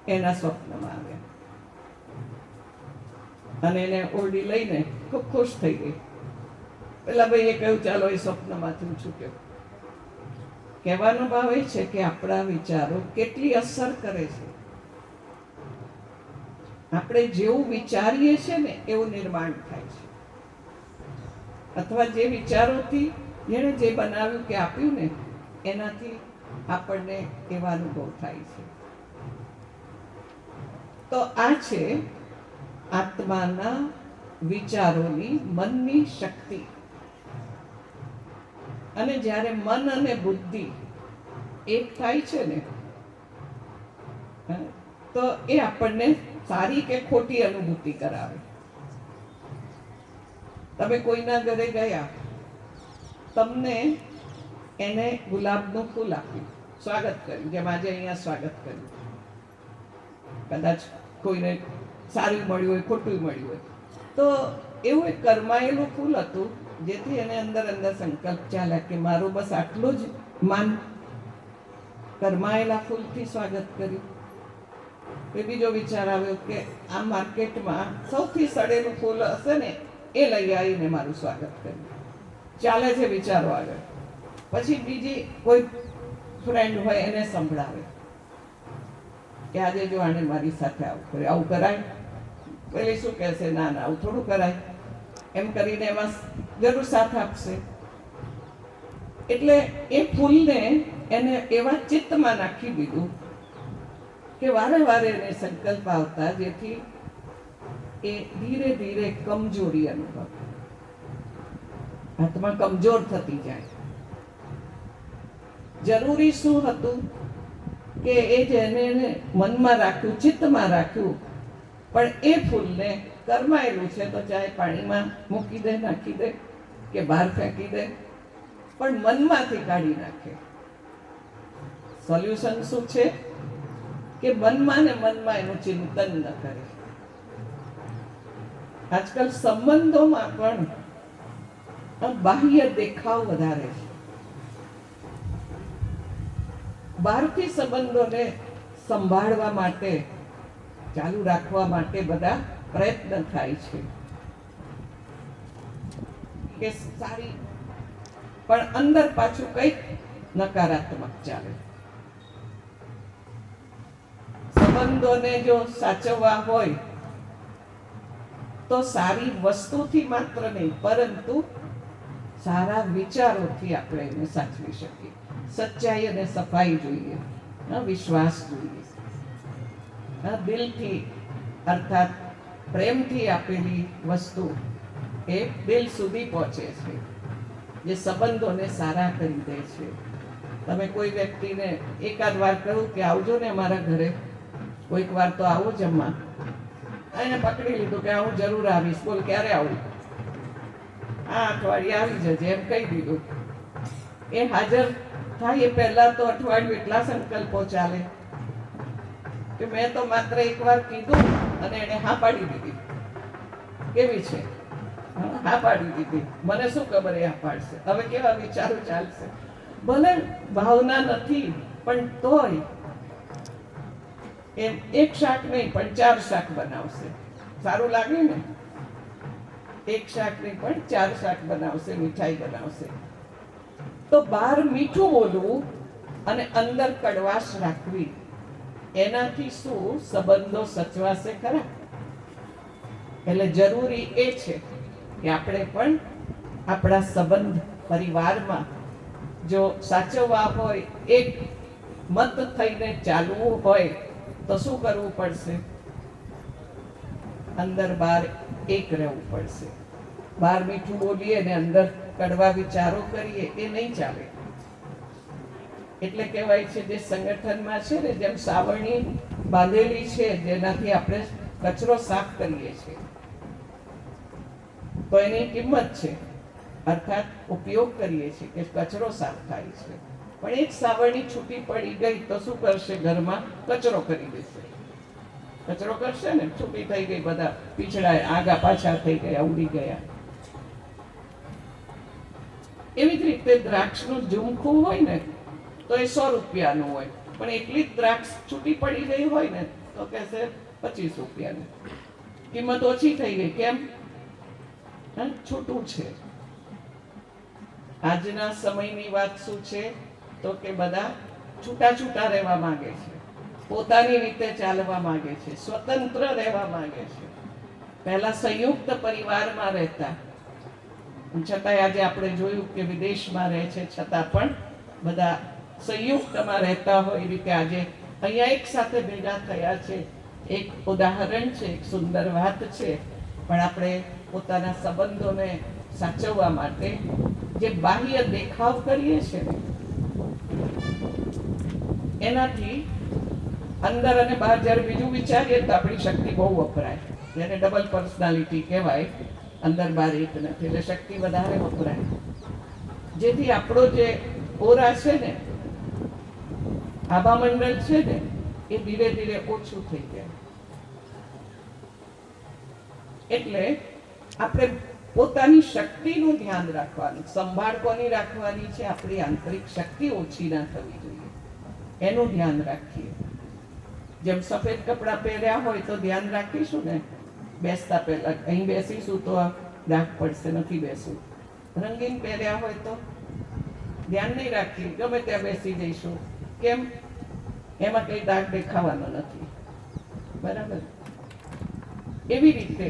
એના સ્વપ્નમાં આવ્યા અને એને ઓરડી લઈને ખૂબ ખુશ થઈ ગઈ. પેલા ભાઈએ કહ્યું ચાલો એ સ્વપ્નમાંથી છૂટ્યો. કહેવાનો ભાવ એ છે કે આપણા વિચારો કેટલી અસર કરે છે. આપણે જેવું વિચારીએ છીએ ને એવું નિર્માણ થાય છે, અથવા જે વિચારોથી જેણે જે બનાવ્યું કે આપ્યું ને એનાથી આપણને એવા અનુભવ થાય છે. તો આ છે આત્માના વિચારોની, મનની શક્તિ. અને જ્યારે મન અને બુદ્ધિ એક થાય છે ને, તો એ આપણને સારી કે ખોટી અનુભૂતિ કરાવે. તમે કોઈના ઘરે ગયા, તમને એને ગુલાબનું ફૂલ આપ્યું, સ્વાગત કર્યું, જેમ આજે અહીંયા સ્વાગત કર્યું. કદાચ કોઈને સારું મળ્યું હોય, ખોટું મળ્યું હોય, તો એવું એક કરમાયેલું ફૂલ હતું, જેથી એને અંદર અંદર સંકલ્પ ચાલ્યા કે મારું બસ આટલું જ માન. કરમાયેલા ફૂલથી સ્વાગત કર્યું. એ બીજો વિચાર આવ્યો કે આ માર્કેટમાં સૌથી સડેલું ફૂલ હશે ને એ લઈ આવીને મારું સ્વાગત કર્યું. ચાલે છે વિચારો આગળ. પછી બીજી કોઈ ફ્રેન્ડ હોય એને સંભળાવે કે આજે જો આને મારી સાથે આવું કરે, આવું કરાય? પેલી શું કહેશે, ના ના આવું થોડું કરાય, એમ કરીને એમાં જરૂર સાથ આપશે. એટલે એ ફૂલને એને એવા ચિત્તમાં નાખી દીધું કે વારે વારે એને સંકલ્પ આવતા, જેથી એ ધીરે ધીરે કમજોરી અનુભવ, આત્મા કમજોર થતી જાય. જરૂરી શું હતું કે એ જેને મનમાં રાખ્યું, ચિત્તમાં રાખ્યું, પણ એ ફૂલને કરમાયેલું છે તો ચાહે પાણીમાં મૂકી દે, નાખી દે કે બહાર ફેંકી દે, પણ મનમાંથી કાઢી નાખે. સોલ્યુશન શું છે કે મનમાં ને મનમાં એનું ચિંતન ન કરે. આજકાલ સંબંધોમાં પણ બાહ્ય દેખાવ વધારે છે. બહારથી સંબંધોને સંભાળવા માટે, ચાલુ રાખવા માટે બધા પ્રયત્ન થાય છે કે સારી, પણ અંદર પાછું કંઈક નકારાત્મક ચાલે. સંબંધોને જો સાચવવા હોય તો સારી વસ્તુથી માત્ર નહીં, પરંતુ સારા વિચારોથી આપણે એને સાચવી શકીએ. સચ્ચાઈ અને સફાઈ જોઈએ, વિશ્વાસ જોઈએ, દિલથી અર્થાત પ્રેમથી આપેલી વસ્તુ એ દિલ સુધી પહોંચે છે, જે સંબંધોને સારા કરી દે છે. તમે કોઈ વ્યક્તિને એકાદ વાર કહું કે આવજો ને અમારા ઘરે, કોઈક વાર તો આવો જમવા, એને પકડી લીધું કે હું જરૂર આવીશ, બોલ ક્યારે આવું? આ અઠવાડિયે આવી જજે, એમ કહી દીધું. એ હાજર થાય એ પહેલા તો અઠવાડિયું એટલા સંકલ્પો ચાલે કે મેં તો માત્ર એકવાર કીધું અને એને હા પાડી દીધી. કેવી છે? હા પાડી દીધી. મને શું ખબર એ હા પાડશે? હવે કેવા વિચારો ચાલશે? ભલે ભાવના નથી, પણ તોય એમ એક શાક નહીં પણ 4 શાક બનાવશે. સારું લાગે ને? એક શાકની પણ 4 શાક બનાવશે, મીઠાઈ બનાવશે. તો બહાર મીઠું બોલવું અને અંદર કડવાશ રાખવી, એનાથી શું સંબંધો સચવાશે ખરા? એટલે જરૂરી એ છે કે આપણે પણ આપણા સંબંધ પરિવારમાં જો સાચવવા હોય, એક મત થઈને ચાલવું હોય તો શું કરવું પડશે? અંદર બહાર એક રહેવું પડશે. બહાર મીઠું બોલીએ ને અંદર કડવા વિચારો કરીએ એ નહીં ચાલે. એટલે કહેવાય છે જે સંગઠનમાં છે ને, જેમ સાવરણી બાંધેલી છે જેનાથી આપણે કચરો સાફ કરીએ છીએ, તો એની કિંમત છે, અર્થાત ઉપયોગ કરીએ છીએ કે કચરો સાફ થાય છે. પણ એક સાવરણી છૂટી પડી ગઈ તો શું કરશે? ઘરમાં કચરો કરી દેશે. કચરો કરશે ને, છૂટી થઈ ગઈ, બધા પીછડા આગા પાછા થઈ ગયા, ઉડી ગયા. એવી જ રીતે દ્રાક્ષનું ઝુમખું હોય ને તો એ 100 રૂપિયાનું હોય, પણ એટલી જ દ્રાક્ષ છૂટી પડી ગઈ હોય ને તો કહેશે 25 રૂપિયાનું. કિંમત ઓછી થઈ ગઈ. કેમ? છૂટું છે. આજના સમયની વાત શું છે તો કે બધા છૂટા છૂટા રહેવા માંગે છે, પોતાની રીતે ચાલવા માંગે છે, સ્વતંત્ર રહેવા માંગે છે. પહેલા સંયુક્ત પરિવારમાં રહેતા, છતાંય આજે આપણે જોયું કે વિદેશમાં રહે છે છતાં પણ બધા સંયુક્તમાં રહેતા હોય. એ રીતે આજે અહીંયા એક સાથે ભેગા થયા છે. એક ઉદાહરણ છે, એક સુંદર વાત છે. પણ આપણે પોતાના સંબંધોને સાચવવા માટે જે બાહ્ય દેખાવ કરીએ છીએ ને, એનાથી અંદર અને બહાર જ્યારે બીજું વિચારીએ તો આપણી શક્તિ બહુ વપરાય. જેને ડબલ પર્સનાલિટી કહેવાય, અંદર બહાર એક નથી, એટલે શક્તિ વધારે વપરાય. જેથી આપણો જે ઓરા છે ને, આભા મંડળ છે ને, એ ધીરે ધીરે ઓછું થઈ જાય. એટલે આપણે પોતાની શક્તિનું ધ્યાન રાખવાનું, સંભાળ કોની રાખવાની છે? આપણી આંતરિક શક્તિ ઓછી ના થવી જોઈએ, એનું ધ્યાન રાખીએ. જેમ સફેદ કપડાં પહેર્યા હોય તો ધ્યાન રાખીશું ને, બેસતા પહેલા અહીં બેસીશું તો દાગ પડશે, નથી બેસવું. રંગીન પહેર્યા હોય તો ધ્યાન નહીં રાખીએ, ગમે ત્યાં બેસી જઈશું. કેમ? એમાં કઈ દાગ દેખાવાનો નથી. બરાબર? એવી રીતે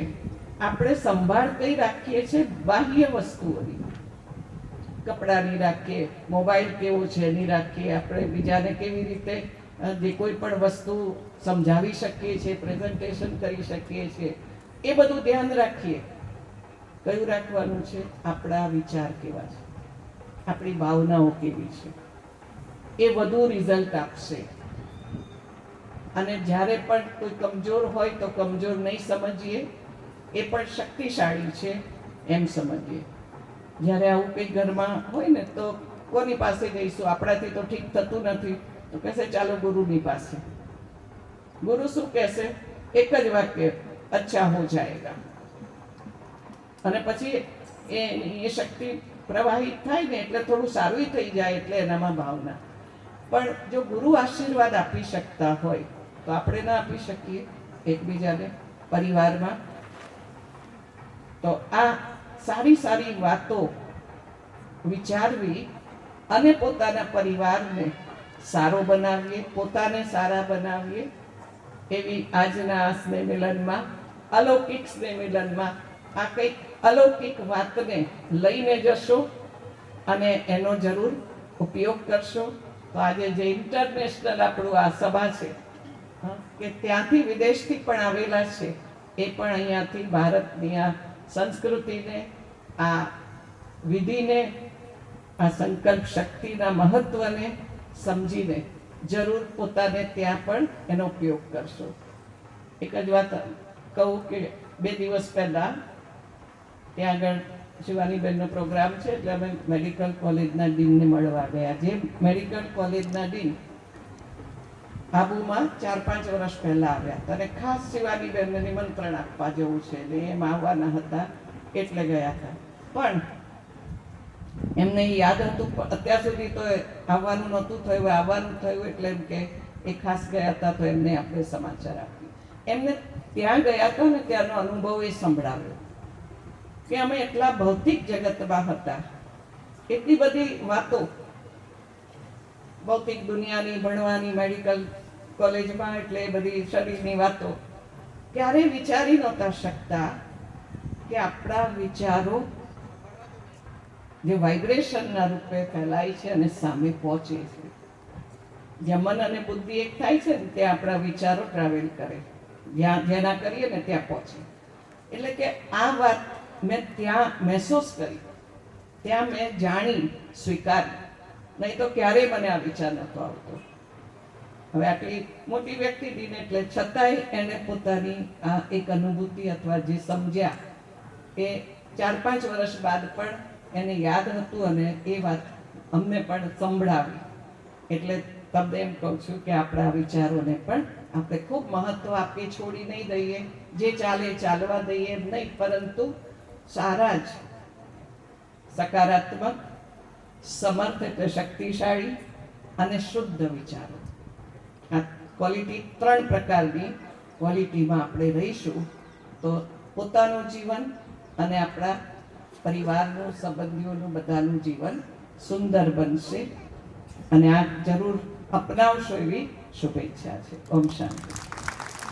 આપણે સંભાળ કઈ રાખીએ છીએ? બાહ્ય વસ્તુઓની. કપડાની રાખીએ, મોબાઈલ કેવો છે એની રાખીએ, આપણે બીજાને કેવી રીતે જે કોઈ પણ વસ્તુ સમજાવી શકીએ છીએ, પ્રેઝન્ટેશન કરી શકીએ છીએ, એ બધું ધ્યાન રાખીએ. કયું રાખવાનું છે? આપણા વિચાર કેવા છે, આપણી ભાવનાઓ કેવી છે, એ વધુ રિઝલ્ટ આપશે. અને જ્યારે પણ કોઈ કમજોર હોય તો કમજોર નહીં સમજીએ, એ પણ શક્તિશાળી છે એમ સમજીએ. જ્યારે આવું કંઈ ઘરમાં હોય ને તો કોની પાસે જઈશું? આપણાથી તો ઠીક થતું નથી તો કહેશે ચાલો ગુરુની પાસે. ગુરુ શું કહેશે? એક જ વાક્ય, અચ્છા હો જાયેગા. અને પછી એ શક્તિ પ્રવાહિત થાય ને એટલે થોડું સારું થઈ જાય, એટલે એનામાં ભાવના. પણ જો ગુરુ આશીર્વાદ આપી શકતા હોય તો આપણે ના આપી શકીએ એકબીજાને પરિવારમાં? તો આ સારી સારી વાતો વિચારવી અને પોતાના પરિવારને સારો બનાવીએ, પોતાને સારા બનાવીએ, એવી આજના આ સ્નેહ મિલનમાં, અલૌકિક સ્નેહ મિલનમાં આ કંઈક અલૌકિક વાતને લઈને જશો અને એનો જરૂર ઉપયોગ કરશો. તો આજે જે ઇન્ટરનેશનલ આપણું આ સભા છે કે ત્યાંથી વિદેશથી પણ આવેલા છે, એ પણ અહીંયાથી ભારતની આ સંસ્કૃતિને, આ વિધિને, આ સંકલ્પ શક્તિના મહત્વને સમજીને જરૂર પોતાને ત્યાં પણ એનો ઉપયોગ કરશો. એક જ વાત કહું કે 2 દિવસ પહેલા ત્યાં આગળ શિવાનીબેનનો પ્રોગ્રામ છે, એટલે અમે મેડિકલ કોલેજના ડીનને મળવા ગયા. જે મેડિકલ કોલેજના ડીન આબુમાં 4-5 વર્ષ પહેલા આવ્યા હતા અને ખાસ શિવાનીબેનને નિમંત્રણ આપવા જવું છે ને એમ આવવાના હતા એટલે ગયા હતા. પણ એમને યાદ હતું, અત્યાર સુધી તો આવવાનું નહોતું થયું, આવવાનું થયું એટલે એમ કે એ ખાસ ગયા હતા તો એમને આપણે સમાચાર આપ્યું. એમને ત્યાં ગયા હતા ને ત્યાંનો અનુભવ એ સંભળાવ્યો કે અમે એટલા ભૌતિક જગતમાં હતા, એટલી બધી વાતો ભૌતિક દુનિયાની ભણવાની, મેડિકલ કોલેજમાં એટલે એ બધી શરીરની વાતો ક્યારેય વિચારી નહોતા શકતા કે આપણા વિચારો જે વાઇબ્રેશનના રૂપે ફેલાય છે અને સામે પહોંચે છે. જ્યાં મન અને બુદ્ધિ એક થાય છે ને ત્યાં આપણા વિચારો ટ્રાવેલ કરે, જ્યાં જેના કરીએ ને ત્યાં પહોંચે. એટલે કે આ વાત મેં ત્યાં મહેસૂસ કરી, ત્યાં મેં જાણી, સ્વીકારી. નહીં તો ક્યારેય મને આ વિચાર નહોતો આવતો. હવે આટલી મોટી વ્યક્તિ હતી ને એટલે છતાંય એને પોતાની આ એક અનુભૂતિ અથવા જે સમજ્યા એ 4-5 વર્ષ બાદ પણ એને યાદ હતું અને એ વાત અમને પણ સંભળાવી. એટલે તમને એમ કહું છું કે આપણા વિચારોને પણ આપણે ખૂબ મહત્વ આપીએ, છોડી નહીં દઈએ. જે ચાલે ચાલવા દઈએ નહીં, પરંતુ સારા જ સકારાત્મક, સમર્થ એટલે શક્તિશાળી અને શુદ્ધ વિચારો, આ ક્વોલિટી 3 પ્રકારની ક્વોલિટીમાં આપણે રહીશું તો પોતાનું જીવન અને આપણા પરિવારનું, સંબંધીઓનું, બધાનું જીવન સુંદર બનશે. અને આ જરૂર અપનાવશો એવી શુભેચ્છા છે. ઓમ શાંતિ.